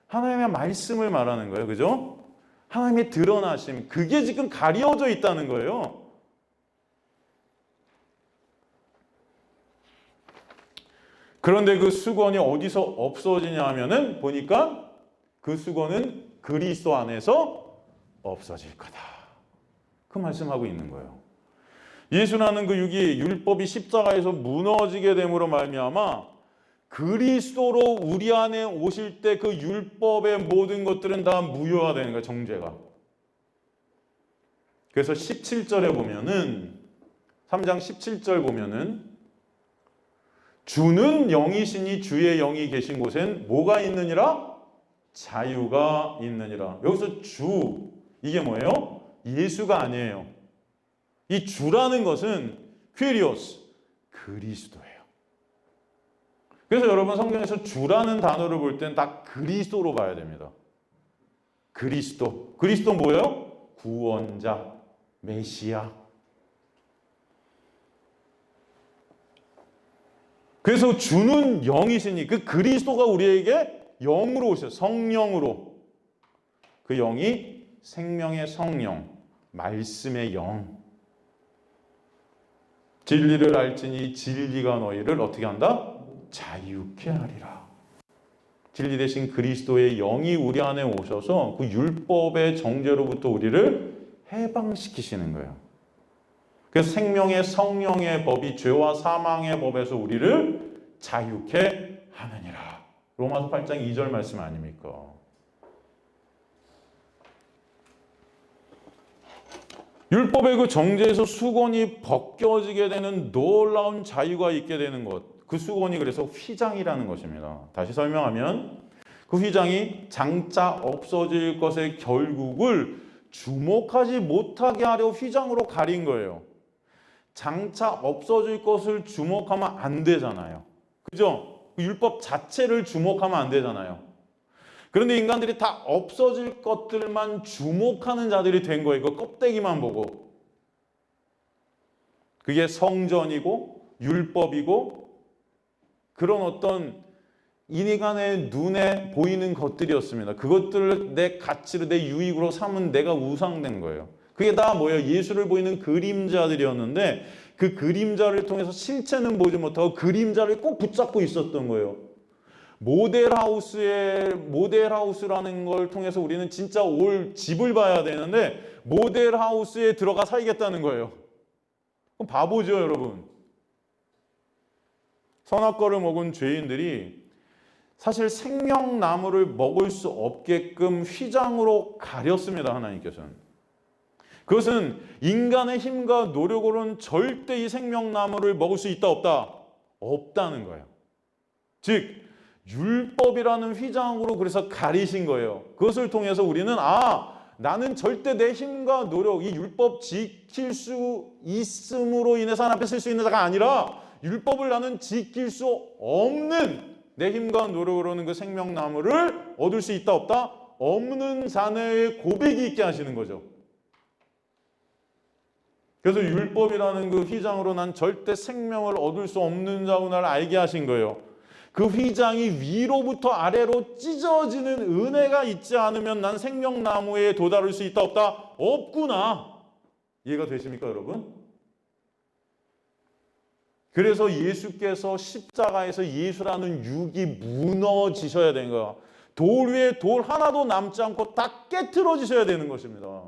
Speaker 1: 하나님의 말씀을 말하는 거예요, 그죠? 하나님의 드러나심, 그게 지금 가려져 있다는 거예요. 그런데 그 수건이 어디서 없어지냐 하면은 보니까 그 수건은 그리스도 안에서 없어질 거다. 그 말씀하고 있는 거예요. 예수라는 그 육이 율법이 십자가에서 무너지게 됨으로 말미암아 그리스도로 우리 안에 오실 때 그 율법의 모든 것들은 다 무효화되는 거예요. 정죄가. 그래서 17절에 보면은 3장 17절 보면은 주는 영이시니 주의 영이 계신 곳엔 뭐가 있느니라? 자유가 있느니라. 여기서 주, 이게 뭐예요? 예수가 아니에요. 이 주라는 것은 퀴리오스, 그리스도예요. 그래서 여러분 성경에서 주라는 단어를 볼 땐 다 그리스도로 봐야 됩니다. 그리스도. 그리스도 뭐예요? 구원자, 메시아. 그래서 주는 영이시니 그 그리스도가 우리에게 영으로 오셔요. 성령으로. 그 영이 생명의 성령, 말씀의 영. 진리를 알지니 진리가 너희를 어떻게 한다? 자유케 하리라. 진리 대신 그리스도의 영이 우리 안에 오셔서 그 율법의 정죄로부터 우리를 해방시키시는 거예요. 그래서 생명의 성령의 법이 죄와 사망의 법에서 우리를 자유케 하느니라. 로마서 8장 2절 말씀 아닙니까? 율법의 그 정죄에서 수건이 벗겨지게 되는 놀라운 자유가 있게 되는 것. 그 수건이 그래서 휘장이라는 것입니다. 다시 설명하면 그 휘장이 장차 없어질 것의 결국을 주목하지 못하게 하려 휘장으로 가린 거예요. 장차 없어질 것을 주목하면 안 되잖아요. 그죠? 율법 자체를 주목하면 안 되잖아요. 그런데 인간들이 다 없어질 것들만 주목하는 자들이 된 거예요. 그 껍데기만 보고. 그게 성전이고 율법이고 그런 어떤 인간의 눈에 보이는 것들이었습니다. 그것들을 내 가치로, 내 유익으로 삼은 내가 우상된 거예요. 그게 다 뭐예요? 예수를 보이는 그림자들이었는데 그 그림자를 통해서 실체는 보지 못하고 그림자를 꼭 붙잡고 있었던 거예요. 모델하우스라는 걸 통해서 우리는 진짜 올 집을 봐야 되는데 모델하우스에 들어가 살겠다는 거예요. 그럼 바보죠, 여러분. 선악과를 먹은 죄인들이 사실 생명나무를 먹을 수 없게끔 휘장으로 가렸습니다, 하나님께서는. 그것은 인간의 힘과 노력으로는 절대 이 생명나무를 먹을 수 있다, 없다? 없다는 거예요. 즉 율법이라는 휘장으로 그래서 가리신 거예요. 그것을 통해서 우리는 나는 절대 내 힘과 노력, 이 율법 지킬 수 있음으로 인해서 하나님 앞에 설 수 있는 자가 아니라 율법을 나는 지킬 수 없는 내 힘과 노력으로는 그 생명나무를 얻을 수 있다, 없다? 없는 자의 고백이 있게 하시는 거죠. 그래서 율법이라는 그 휘장으로 난 절대 생명을 얻을 수 없는 자구나를 알게 하신 거예요. 그 휘장이 위로부터 아래로 찢어지는 은혜가 있지 않으면 난 생명나무에 도달할 수 있다, 없다? 없구나. 이해가 되십니까, 여러분? 그래서 예수께서 십자가에서 예수라는 육이 무너지셔야 되는 거야. 돌 위에 돌 하나도 남지 않고 다 깨트러지셔야 되는 것입니다.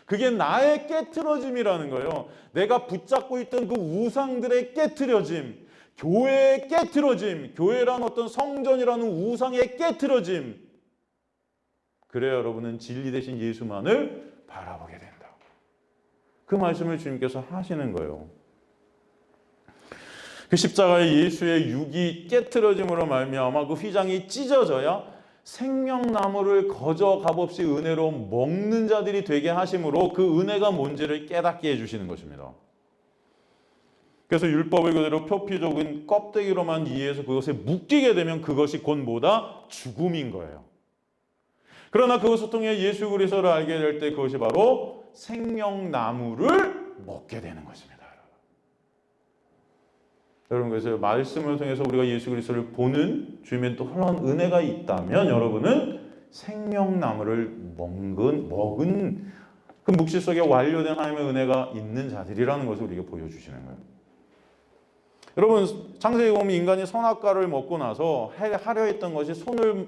Speaker 1: 그게 나의 깨트러짐이라는 거예요. 내가 붙잡고 있던 그 우상들의 깨트려짐, 교회의 깨트러짐, 교회란 어떤 성전이라는 우상의 깨트러짐. 그래야 여러분은 진리 되신 예수만을 바라보게 된다. 그 말씀을 주님께서 하시는 거예요. 그 십자가의 예수의 육이 깨트러짐으로 말미암아 그 휘장이 찢어져야 생명나무를 거저 값없이 은혜로 먹는 자들이 되게 하심으로 그 은혜가 뭔지를 깨닫게 해주시는 것입니다. 그래서 율법을 그대로 표피적인 껍데기로만 이해해서 그것에 묶이게 되면 그것이 곧 뭐다? 죽음인 거예요. 그러나 그것을 통해 예수 그리스도를 알게 될 때 그것이 바로 생명나무를 먹게 되는 것입니다. 여러분, 그래서 말씀을 통해서 우리가 예수 그리스도를 보는 주님의 또 홀라운 은혜가 있다면 여러분은 생명나무를 먹은 그 묵시 속에 완료된 하나님의 은혜가 있는 자들이라는 것을 우리에게 보여주시는 거예요. 여러분, 창세기 보면 인간이 선악과를 먹고 나서 하려 했던 것이 손을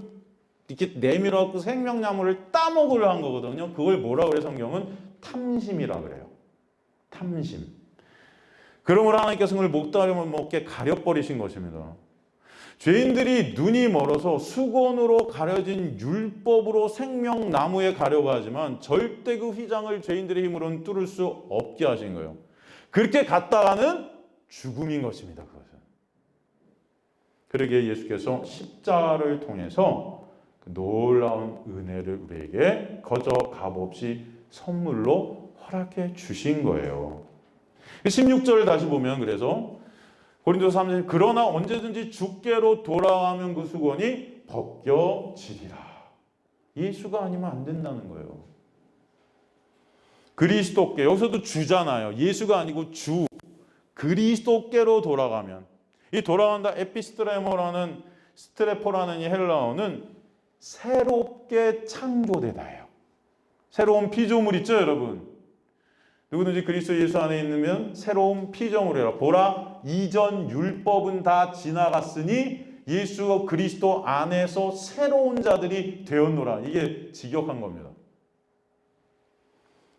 Speaker 1: 이렇게 내밀어갖고 생명나무를 따먹으려 한 거거든요. 그걸 뭐라 그래요? 성경은 탐심이라 그래요. 탐심. 그러므로 하나님께서 그걸 목다리만 먹게 가려버리신 것입니다. 죄인들이 눈이 멀어서 수건으로 가려진 율법으로 생명나무에 가려고 하지만 절대 그 휘장을 죄인들의 힘으로는 뚫을 수 없게 하신 거예요. 그렇게 갔다가는 죽음인 것입니다. 그것은. 그러기에 예수께서 십자가를 통해서 그 놀라운 은혜를 우리에게 거저 값없이 선물로 허락해 주신 거예요. 16절을 다시 보면 그래서 고린도서 3장 그러나 언제든지 주께로 돌아가면 그 수건이 벗겨지리라. 예수가 아니면 안 된다는 거예요. 그리스도께, 여기서도 주잖아요. 예수가 아니고 주, 그리스도께로 돌아가면, 이 돌아간다 에피스트레포라는 이 헬라어는 새롭게 창조되다예요. 새로운 피조물 있죠, 여러분? 누구든지 그리스도 예수 안에 있으면 새로운 피조물이라. 보라, 이전 율법은 다 지나갔으니 예수 그리스도 안에서 새로운 자들이 되었노라. 이게 직역한 겁니다.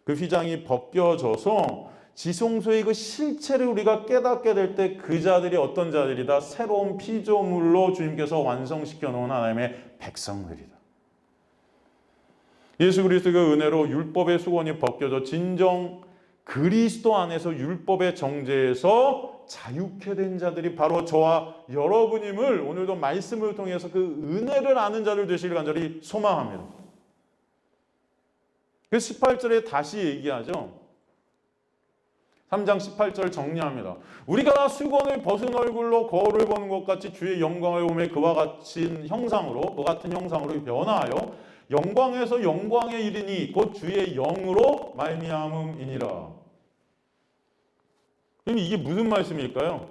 Speaker 1: 그 휘장이 벗겨져서 지성소의 그 실체를 우리가 깨닫게 될 때 그 자들이 어떤 자들이다? 새로운 피조물로 주님께서 완성시켜 놓은 하나님의 백성들이다. 예수 그리스도의 은혜로 율법의 수건이 벗겨져 진정 그리스도 안에서 율법의 정죄에서 자유케 된 자들이 바로 저와 여러분임을 오늘도 말씀을 통해서 그 은혜를 아는 자들 되시길 간절히 소망합니다. 그 18절에 다시 얘기하죠. 3장 18절 정리합니다. 우리가 수건을 벗은 얼굴로 거울을 보는 것 같이 주의 영광을 보며 그와 같은 형상으로 변화하여 영광에서 영광에 이르니 곧 주의 영으로 말미암음이니라. 그럼 이게 무슨 말씀일까요?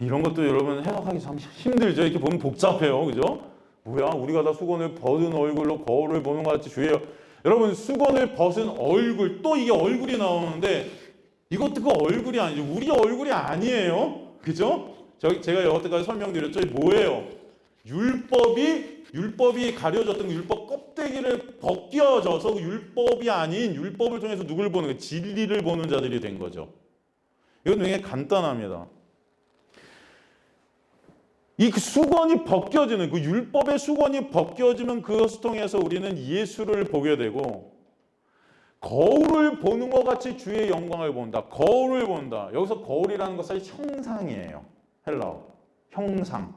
Speaker 1: 이런 것도 여러분 해석하기 참 힘들죠. 이렇게 보면 복잡해요. 그죠? 뭐야? 우리가 다 수건을 벗은 얼굴로 거울을 보는 것 같이 주예요. 여러분 수건을 벗은 얼굴, 또 이게 얼굴이 나오는데 이것도 그 얼굴이 아니죠. 우리 얼굴이 아니에요. 그죠? 제가 여태까지 설명드렸죠. 이게 뭐예요? 율법이 가려졌던 율법 껍데기를 벗겨져서 그 율법이 아닌 율법을 통해서 누굴 보는 거예요? 진리를 보는 자들이 된 거죠. 이건 굉장히 간단합니다. 이 수건이 벗겨지는 그 율법의 수건이 벗겨지면 그것을 통해서 우리는 예수를 보게 되고 거울을 보는 것 같이 주의 영광을 본다. 거울을 본다. 여기서 거울이라는 것은 형상이에요. 헬라어. 형상.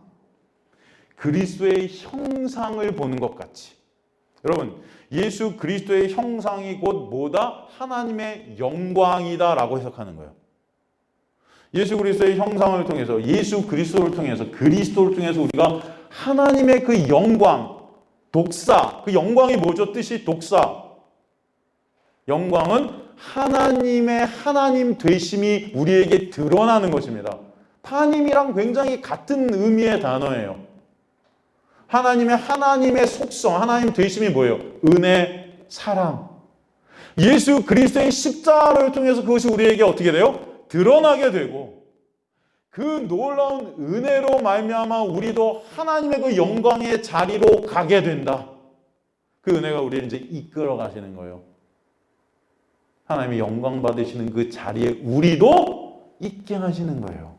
Speaker 1: 그리스도의 형상을 보는 것 같이. 여러분, 예수 그리스도의 형상이 곧 뭐다? 하나님의 영광이다라고 해석하는 거예요. 예수 그리스도의 형상을 통해서, 예수 그리스도를 통해서, 그리스도를 통해서 우리가 하나님의 그 영광, 독사, 그 영광이 뭐죠? 뜻이 독사. 영광은 하나님의 하나님 되심이 우리에게 드러나는 것입니다. 하나님이랑 굉장히 같은 의미의 단어예요. 하나님의 속성, 하나님 되심이 뭐예요? 은혜, 사랑. 예수 그리스도의 십자가를 통해서 그것이 우리에게 어떻게 돼요? 드러나게 되고 그 놀라운 은혜로 말미암아 우리도 하나님의 그 영광의 자리로 가게 된다. 그 은혜가 우리를 이제 이끌어 가시는 거예요. 하나님의 영광 받으시는 그 자리에 우리도 있게 하시는 거예요.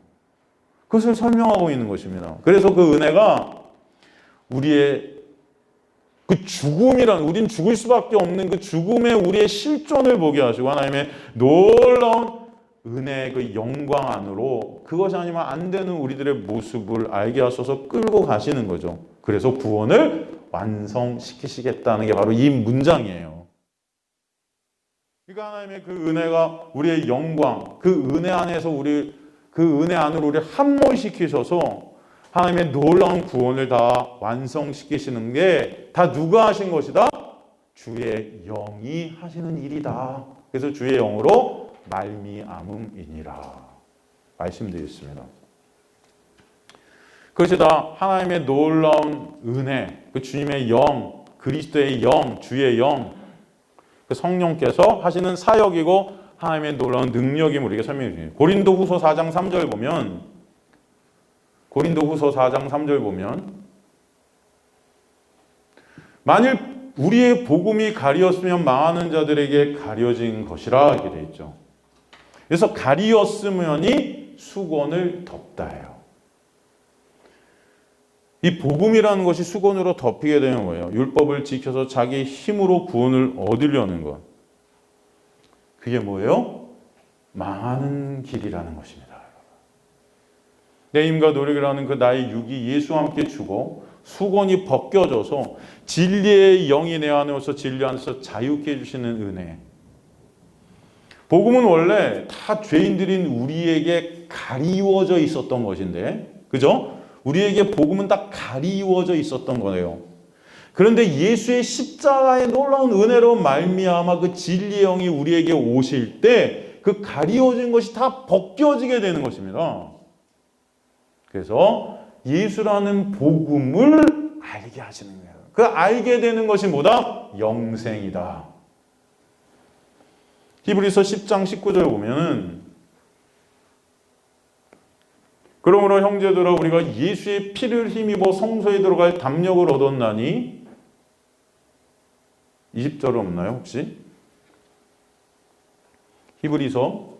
Speaker 1: 그것을 설명하고 있는 것입니다. 그래서 그 은혜가 우리의 그 죽음이란, 우린 죽을 수밖에 없는 그 죽음의 우리의 실존을 보게 하시고 하나님의 놀라운 은혜의 그 영광 안으로 그것이 아니면 안 되는 우리들의 모습을 알게 하셔서 끌고 가시는 거죠. 그래서 구원을 완성시키시겠다는 게 바로 이 문장이에요. 그러니까 하나님의 그 은혜가 우리의 영광, 그 은혜 안에서 그 은혜 안으로 우리를 함몰시키셔서 하나님의 놀라운 구원을 다 완성시키시는 게 다 누가 하신 것이다? 주의 영이 하시는 일이다. 그래서 주의 영으로 말미암음이니라 말씀드렸습니다. 그것이 다 하나님의 놀라운 은혜, 그 주님의 영, 그리스도의 영, 주의 영, 그 성령께서 하시는 사역이고 하나님의 놀라운 능력이 우리에게 설명해 주십니다. 고린도후서 4장 3절 보면 만일 우리의 복음이 가리었으면 망하는 자들에게 가려진 것이라 이렇게 되어 있죠. 그래서 가리었으면이 수건을 덮다예요. 이 복음이라는 것이 수건으로 덮이게 되는 거예요. 율법을 지켜서 자기 힘으로 구원을 얻으려는 것. 그게 뭐예요? 망하는 길이라는 것입니다. 내 힘과 노력이라는 그 나의 육이 예수와 함께 죽어 수건이 벗겨져서 진리의 영이 내 안에서 진리 안에서 자유케 해주시는 은혜. 복음은 원래 다 죄인들인 우리에게 가리워져 있었던 것인데, 그죠? 우리에게 복음은 다 가리워져 있었던 거예요. 그런데 예수의 십자가의 놀라운 은혜로 말미암아 그 진리의 영이 우리에게 오실 때 그 가리워진 것이 다 벗겨지게 되는 것입니다. 그래서 예수라는 복음을 알게 하시는 거예요. 그 알게 되는 것이 뭐다? 영생이다. 히브리서 10장 19절 보면은 그러므로 형제들아 우리가 예수의 피를 힘입어 성소에 들어갈 담력을 얻었나니 20절은 없나요 혹시? 히브리서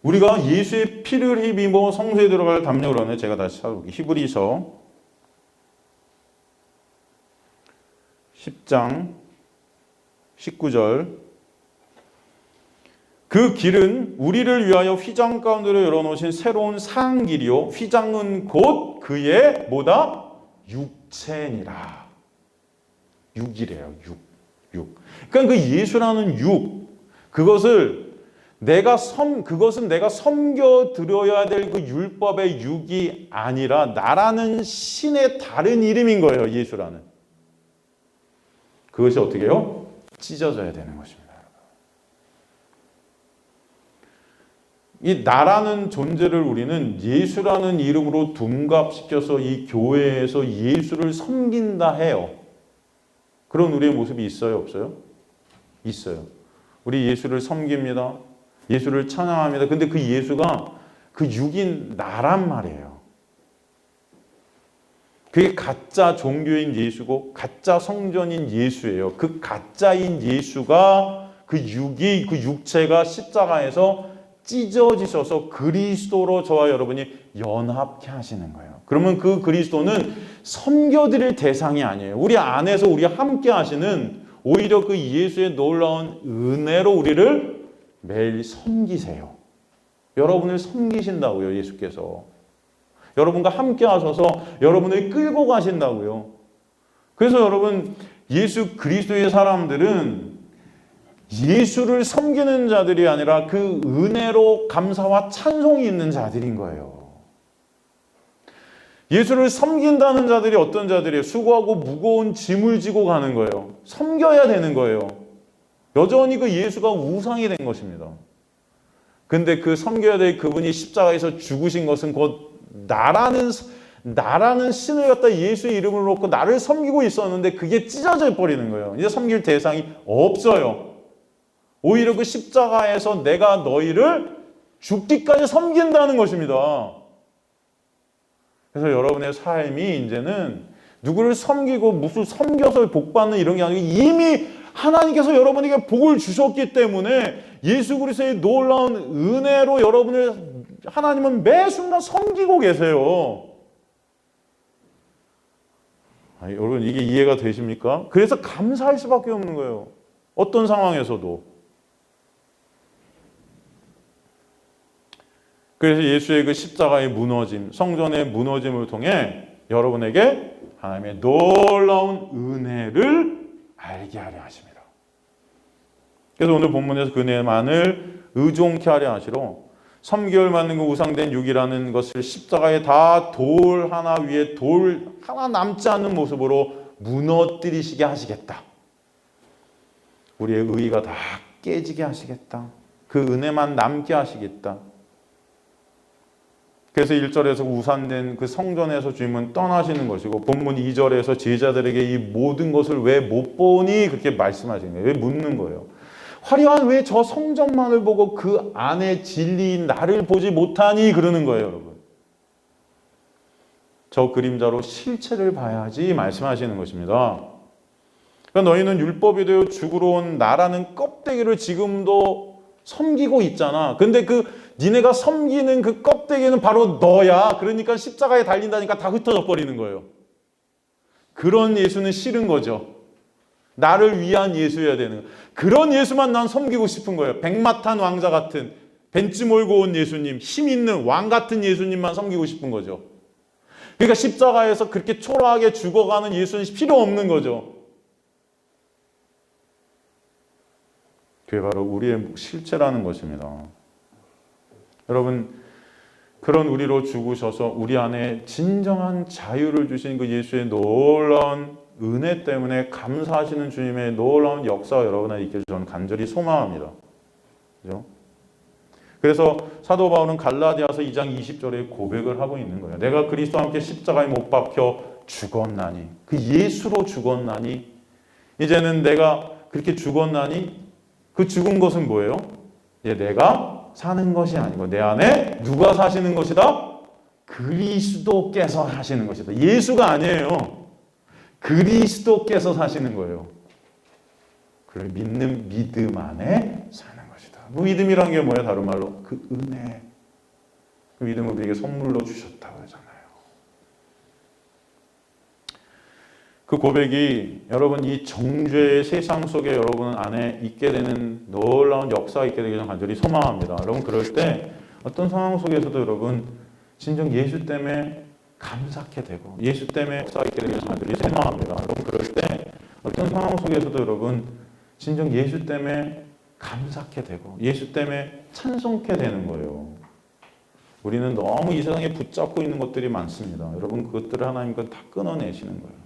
Speaker 1: 우리가 예수의 피를 힘입어 성소에 들어갈 담력을 얻네. 제가 다시 찾아볼게요. 히브리서 10장 19절 그 길은 우리를 위하여 휘장 가운데로 열어놓으신 새로운 상 길이요 휘장은 곧 그의 뭐다? 육체니라. 육이래요. 육. 그러니까 그 예수라는 육 그것은 내가 섬겨 드려야 될 그 율법의 육이 아니라 나라는 신의 다른 이름인 거예요. 예수라는. 그것이 어떻게 해요? 찢어져야 되는 것입니다. 이 나라는 존재를 우리는 예수라는 이름으로 둔갑시켜서 이 교회에서 예수를 섬긴다 해요. 그런 우리의 모습이 있어요, 없어요? 있어요. 우리 예수를 섬깁니다. 예수를 찬양합니다. 근데 그 예수가 그 육인 나란 말이에요. 그게 가짜 종교인 예수고 가짜 성전인 예수예요. 그 가짜인 예수가 그 육체가 십자가에서 찢어지셔서 그리스도로 저와 여러분이 연합케 하시는 거예요. 그러면 그 그리스도는 섬겨드릴 대상이 아니에요. 우리 안에서 우리 함께 하시는 오히려 그 예수의 놀라운 은혜로 우리를 매일 섬기세요. 여러분을 섬기신다고요, 예수께서. 여러분과 함께 하셔서 여러분을 끌고 가신다고요. 그래서 여러분, 예수 그리스도의 사람들은 예수를 섬기는 자들이 아니라 그 은혜로 감사와 찬송이 있는 자들인 거예요. 예수를 섬긴다는 자들이 어떤 자들이에요? 수고하고 무거운 짐을 지고 가는 거예요. 섬겨야 되는 거예요. 여전히 그 예수가 우상이 된 것입니다. 근데 그 섬겨야 될 그분이 십자가에서 죽으신 것은 곧 나라는 신을 갖다 예수의 이름을 놓고 나를 섬기고 있었는데 그게 찢어져 버리는 거예요. 이제 섬길 대상이 없어요. 오히려 그 십자가에서 내가 너희를 죽기까지 섬긴다는 것입니다. 그래서 여러분의 삶이 이제는 누구를 섬기고 무슨 섬겨서 복받는 이런 게 아니고 이미 하나님께서 여러분에게 복을 주셨기 때문에 예수 그리스도의 놀라운 은혜로 여러분을 하나님은 매 순간 섬기고 계세요. 여러분 이게 이해가 되십니까? 그래서 감사할 수밖에 없는 거예요. 어떤 상황에서도. 그래서 예수의 그 십자가의 무너짐, 성전의 무너짐을 통해 여러분에게 하나님의 놀라운 은혜를 알게 하려 하십니다. 그래서 오늘 본문에서 그 은혜만을 의존케 하려 하시러 섬겨을 받는 그 우상된 육이라는 것을 십자가에 다 돌 하나 위에 돌 하나 남지 않는 모습으로 무너뜨리시게 하시겠다. 우리의 의의가 다 깨지게 하시겠다. 그 은혜만 남게 하시겠다. 그래서 1절에서 우산된 그 성전에서 주님은 떠나시는 것이고 본문 2절에서 제자들에게 이 모든 것을 왜 못 보니 그렇게 말씀하시는 거예요. 왜 묻는 거예요. 화려한 왜 저 성전만을 보고 그 안에 진리인 나를 보지 못하니 그러는 거예요, 여러분. 저 그림자로 실체를 봐야지 말씀하시는 것입니다. 그러니까 너희는 율법이 되어 죽으러 온 나라는 껍데기를 지금도 섬기고 있잖아. 근데 니네가 섬기는 그 껍데기는 바로 너야. 그러니까 십자가에 달린다니까 다 흩어져 버리는 거예요. 그런 예수는 싫은 거죠. 나를 위한 예수여야 되는 거예요. 그런 예수만 난 섬기고 싶은 거예요. 백마탄 왕자 같은 벤츠 몰고 온 예수님, 힘 있는 왕 같은 예수님만 섬기고 싶은 거죠. 그러니까 십자가에서 그렇게 초라하게 죽어가는 예수는 필요 없는 거죠. 그게 바로 우리의 실체라는 것입니다. 여러분, 그런 우리로 죽으셔서 우리 안에 진정한 자유를 주신 그 예수의 놀라운 은혜 때문에 감사하시는 주님의 놀라운 역사가 여러분에게 있기를 저는 간절히 소망합니다. 그죠? 그래서 사도 바울은 갈라디아서 2장 20절에 고백을 하고 있는 거예요. 내가 그리스도와 함께 십자가에 못 박혀 죽었나니, 그 예수로 죽었나니, 이제는 내가 그렇게 죽었나니, 그 죽은 것은 뭐예요? 내가 사는 것이 아니고 내 안에 누가 사시는 것이다? 그리스도께서 사시는 것이다. 예수가 아니에요. 그리스도께서 사시는 거예요. 그를 믿는 믿음 안에 사는 것이다. 그 믿음이란 게 뭐예요? 다른 말로 그 은혜. 그 믿음을 우리에게 선물로 주셨다고 하잖아요. 그 고백이 여러분 이 정죄의 세상 속에 여러분 안에 있게 되는 놀라운 역사가 있게 되기를 간절히 소망합니다. 여러분 그럴 때 어떤 상황 속에서도 여러분 진정 예수 때문에 감사하게 되고 예수 때문에 역사가 있게 되기를 간절히 소망합니다. 여러분 그럴 때 어떤 상황 속에서도 여러분 진정 예수 때문에 감사하게 되고 예수 때문에 찬송케 되는 거예요. 우리는 너무 이 세상에 붙잡고 있는 것들이 많습니다. 여러분 그것들을 하나님께서 다 끊어내시는 거예요.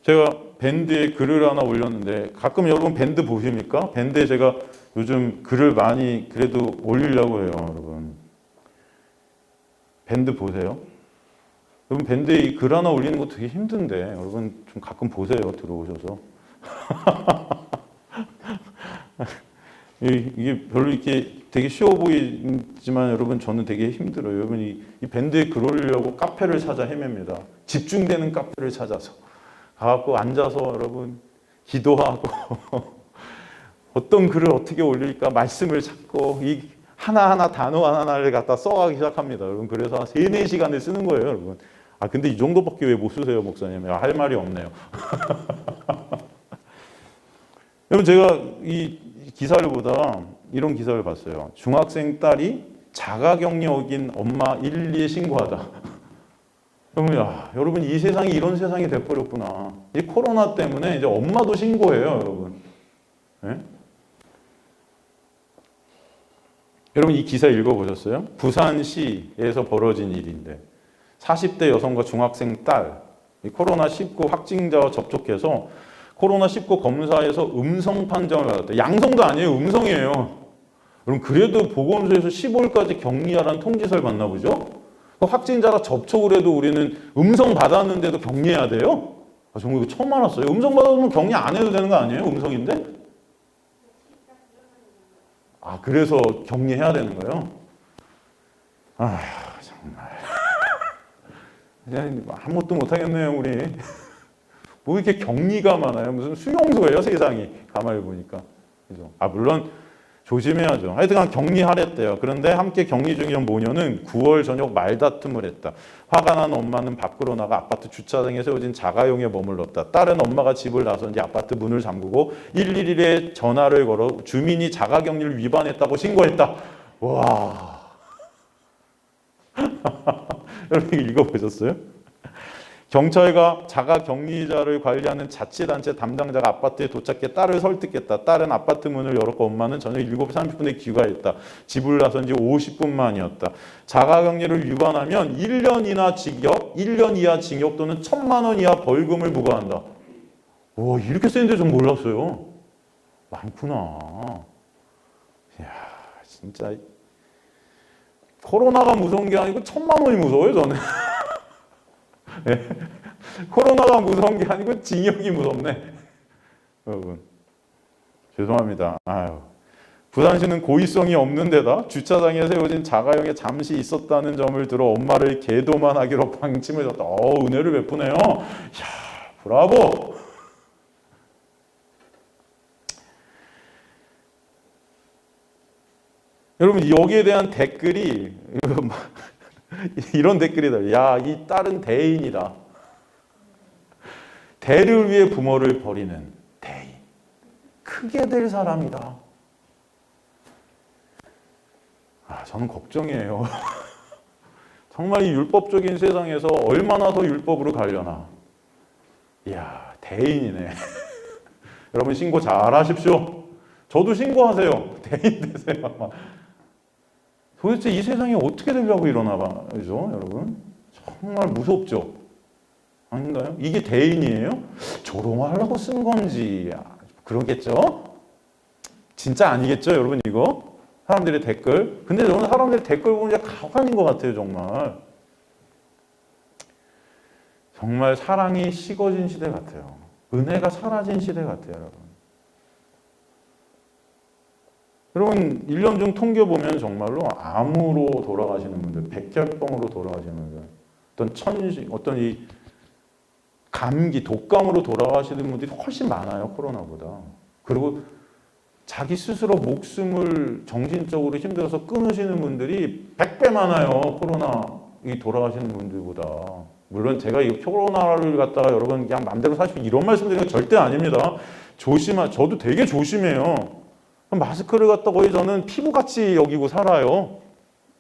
Speaker 1: 제가 밴드에 글을 하나 올렸는데 가끔 여러분 밴드 보십니까? 밴드에 제가 요즘 글을 많이 그래도 올리려고 해요, 여러분. 밴드 보세요. 여러분 밴드에 이 글 하나 올리는 거 되게 힘든데 여러분 좀 가끔 보세요, 들어오셔서. 이게 별로 이렇게 되게 쉬워 보이지만 여러분 저는 되러게 힘들어요. 여러분 이 밴드에 글 올리려고 카페를 찾아 헤맵니다. 집중되는 카페를 찾아서 가갖고 앉아서 여러분 기도하고 어떤 글을 어떻게 올릴까 말씀을 찾고 이 하나하나 단어 하나를 갖다 써가기 시작합니다. 여러분 그래서 한 3-4시간을 쓰는 거예요, 여러분. 아 근데 이 정도밖에 왜 못 쓰세요, 목사님? 할 말이 없네요. 여러분 제가 이 기사를 보다가 이런 기사를 봤어요. 중학생 딸이 자가격리 어긴 엄마 112에 신고하다. 여러분 이 세상이 이런 세상이 돼버렸구나. 이 코로나 때문에 이제 엄마도 신고해요, 여러분. 네? 여러분 이 기사 읽어보셨어요? 부산시에서 벌어진 일인데 40대 여성과 중학생 딸 이 코로나19 확진자와 접촉해서 코로나19 검사에서 음성 판정을 받았다. 양성도 아니에요, 음성이에요. 그럼 그래도 보건소에서 15일까지 격리하라는 통지서를 받나 보죠? 확진자가 접촉을 해도 우리는 음성 받았는데도 격리해야 돼요? 정말 이거 처음 알았어요. 음성 받았으면 격리 안 해도 되는 거 아니에요? 음성인데? 그래서 격리해야 되는 거예요? 정말. 그냥 아무것도 못하겠네요, 우리. 뭐 이렇게 격리가 많아요? 무슨 수용소예요, 세상이. 가만히 보니까. 그죠? 물론 조심해야죠. 하여튼간 격리하랬대요. 그런데 함께 격리 중이던 모녀는 9월 저녁 말다툼을 했다. 화가 난 엄마는 밖으로 나가 아파트 주차장에 세워진 자가용에 머물렀다. 딸은 엄마가 집을 나선 뒤 아파트 문을 잠그고 111에 전화를 걸어 주민이 자가격리를 위반했다고 신고했다. 와. 여러분 읽어보셨어요? 경찰과 자가격리자를 관리하는 자치단체 담당자가 아파트에 도착해 딸을 설득했다. 딸은 아파트 문을 열었고 엄마는 저녁 7시 30분에 귀가했다. 집을 나선 지 50분 만이었다. 자가격리를 위반하면 1년 이하 징역 또는 1,000만 원 이하 벌금을 부과한다. 와, 이렇게 센데 전 몰랐어요. 많구나. 이야, 진짜 코로나가 무서운 게 아니고 1,000만 원이 무서워요, 저는. 네. 코로나가 무서운 게 아니고 징역이 무섭네. 여러분 죄송합니다. 부산시는 고의성이 없는 데다 주차장에 세워진 자가용에 잠시 있었다는 점을 들어 엄마를 계도만 하기로 방침을 줬다. 은혜를 베푸네요. 이야, 브라보. 여러분 여기에 대한 댓글이 이런 댓글이다. 야, 이 딸은 대인이다. 대를 위해 부모를 버리는 대인. 크게 될 사람이다. 저는 걱정이에요. 정말 이 율법적인 세상에서 얼마나 더 율법으로 가려나. 이야, 대인이네. 여러분 신고 잘 하십시오. 저도 신고하세요. 대인 되세요. 도대체 이 세상이 어떻게 되려고 이러나 봐죠, 여러분? 정말 무섭죠? 아닌가요? 이게 대인이에요? 조롱하려고 쓴 건지 그러겠죠? 진짜 아니겠죠, 여러분 이거? 사람들의 댓글. 근데 저는 사람들의 댓글 보면 가관인 것 같아요, 정말. 정말 사랑이 식어진 시대 같아요. 은혜가 사라진 시대 같아요, 여러분. 여러분 1년 중 통계 보면 정말로 암으로 돌아가시는 분들, 백혈병으로 돌아가시는 분들, 어떤 이 감기, 독감으로 돌아가시는 분들이 훨씬 많아요, 코로나보다. 그리고 자기 스스로 목숨을 정신적으로 힘들어서 끊으시는 분들이 100배 많아요, 코로나 돌아가시는 분들보다. 물론 제가 이 코로나를 갖다가 여러분 그냥 마음대로 사시고 이런 말씀 드리는 건 절대 아닙니다. 저도 되게 조심해요. 마스크를 갖다 거의 저는 피부같이 여기고 살아요.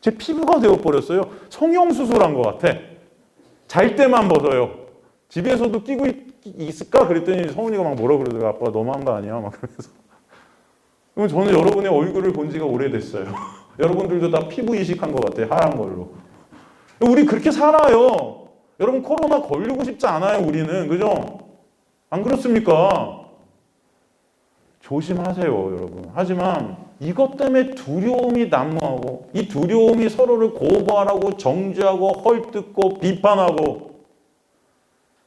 Speaker 1: 제 피부가 되어버렸어요. 성형수술한 것 같아. 잘 때만 벗어요. 집에서도 끼고 있을까? 그랬더니 성훈이가 막 뭐라 그러더라고요. 아빠가 너무한 거 아니야? 막 그러면서. 그럼 저는 여러분의 얼굴을 본 지가 오래됐어요. 여러분들도 다 피부 이식한 것 같아요. 하얀 걸로. 우리 그렇게 살아요. 여러분 코로나 걸리고 싶지 않아요, 우리는. 그죠? 안 그렇습니까? 조심하세요, 여러분. 하지만 이것 때문에 두려움이 난무하고 이 두려움이 서로를 고발하고 정죄하고 헐뜯고 비판하고,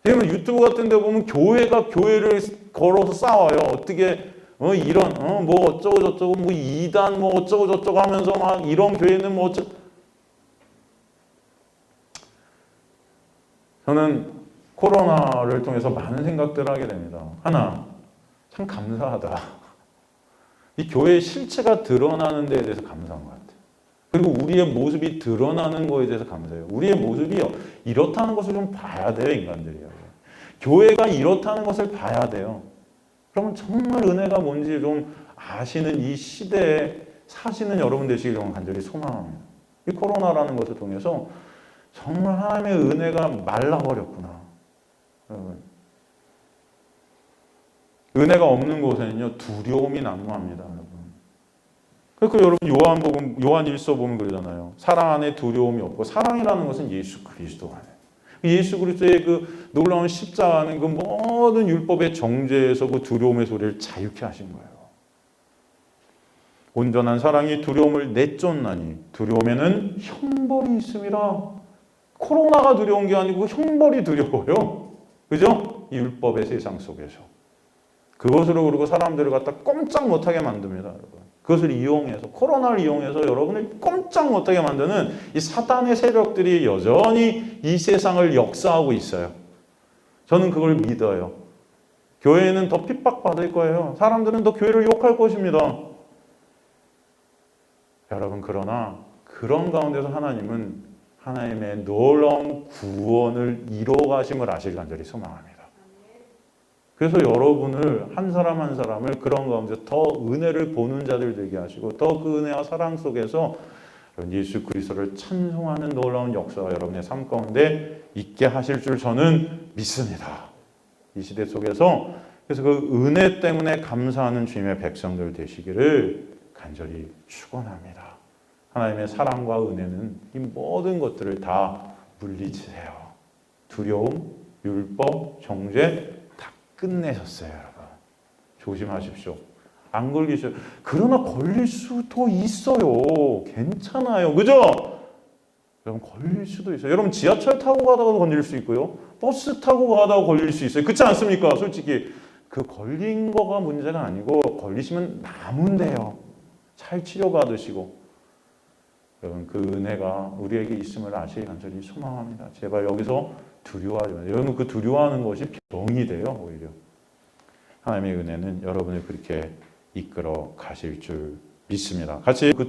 Speaker 1: 그러면 유튜브 같은 데 보면 교회가 교회를 걸어서 싸워요. 어떻게 이런 뭐 어쩌고 저쩌고 뭐 이단 뭐 어쩌고 저쩌고 하면서 막 이런 교회는 뭐 어쩌고. 저는 코로나를 통해서 많은 생각들을 하게 됩니다. 하나, 참 감사하다. 이 교회의 실체가 드러나는 데에 대해서 감사한 것 같아요. 그리고 우리의 모습이 드러나는 거에 대해서 감사해요. 우리의 모습이 이렇다는 것을 좀 봐야 돼요, 인간들이요. 교회가 이렇다는 것을 봐야 돼요. 그러면 정말 은혜가 뭔지 좀 아시는 이 시대에 사시는 여러분 되시길 간절히 소망합니다. 이 코로나라는 것을 통해서 정말 하나님의 은혜가 말라버렸구나. 여러분. 은혜가 없는 곳에는요, 두려움이 난무합니다, 여러분. 그러니까 여러분, 요한 1서 보면 그러잖아요. 사랑 안에 두려움이 없고, 사랑이라는 것은 예수 그리스도 안에. 예수 그리스도의 그 놀라운 십자가는 그 모든 율법의 정죄에서 그 두려움의 소리를 자유케 하신 거예요. 온전한 사랑이 두려움을 내쫓나니 두려움에는 형벌이 있음이라. 코로나가 두려운 게 아니고 형벌이 두려워요. 그죠? 이 율법의 세상 속에서. 그것으로 그리고 사람들을 갖다 꼼짝 못하게 만듭니다, 여러분. 그것을 이용해서, 코로나를 이용해서 여러분을 꼼짝 못하게 만드는 이 사단의 세력들이 여전히 이 세상을 역사하고 있어요. 저는 그걸 믿어요. 교회는 더 핍박받을 거예요. 사람들은 더 교회를 욕할 것입니다. 여러분, 그러나 그런 가운데서 하나님은 하나님의 놀라운 구원을 이루어가심을 아시길 간절히 소망합니다. 그래서 여러분을 한 사람 한 사람을 그런 가운데 더 은혜를 보는 자들 되게 하시고 더 그 은혜와 사랑 속에서 예수 그리스도를 찬송하는 놀라운 역사가 여러분의 삶 가운데 있게 하실 줄 저는 믿습니다. 이 시대 속에서 그래서 그 은혜 때문에 감사하는 주님의 백성들 되시기를 간절히 축원합니다. 하나님의 사랑과 은혜는 이 모든 것들을 다 물리치세요. 두려움, 율법, 정죄 다 끝내셨어요, 여러분. 조심하십시오. 안 걸리셔. 그러나 걸릴 수도 있어요. 괜찮아요. 그죠? 여러분, 걸릴 수도 있어요. 여러분, 지하철 타고 가다가 걸릴 수 있고요. 버스 타고 가다가 걸릴 수 있어요. 그렇지 않습니까? 솔직히. 그 걸린 거가 문제가 아니고 걸리시면 남은데요. 잘 치료받으시고. 여러분, 그 은혜가 우리에게 있음을 아시기 간절히 소망합니다. 제발 여기서 두려워하지 마세요. 여러분, 그 두려워하는 것이 병이 돼요, 오히려. 하나님의 은혜는 여러분을 그렇게 이끌어 가실 줄 믿습니다. 같이 그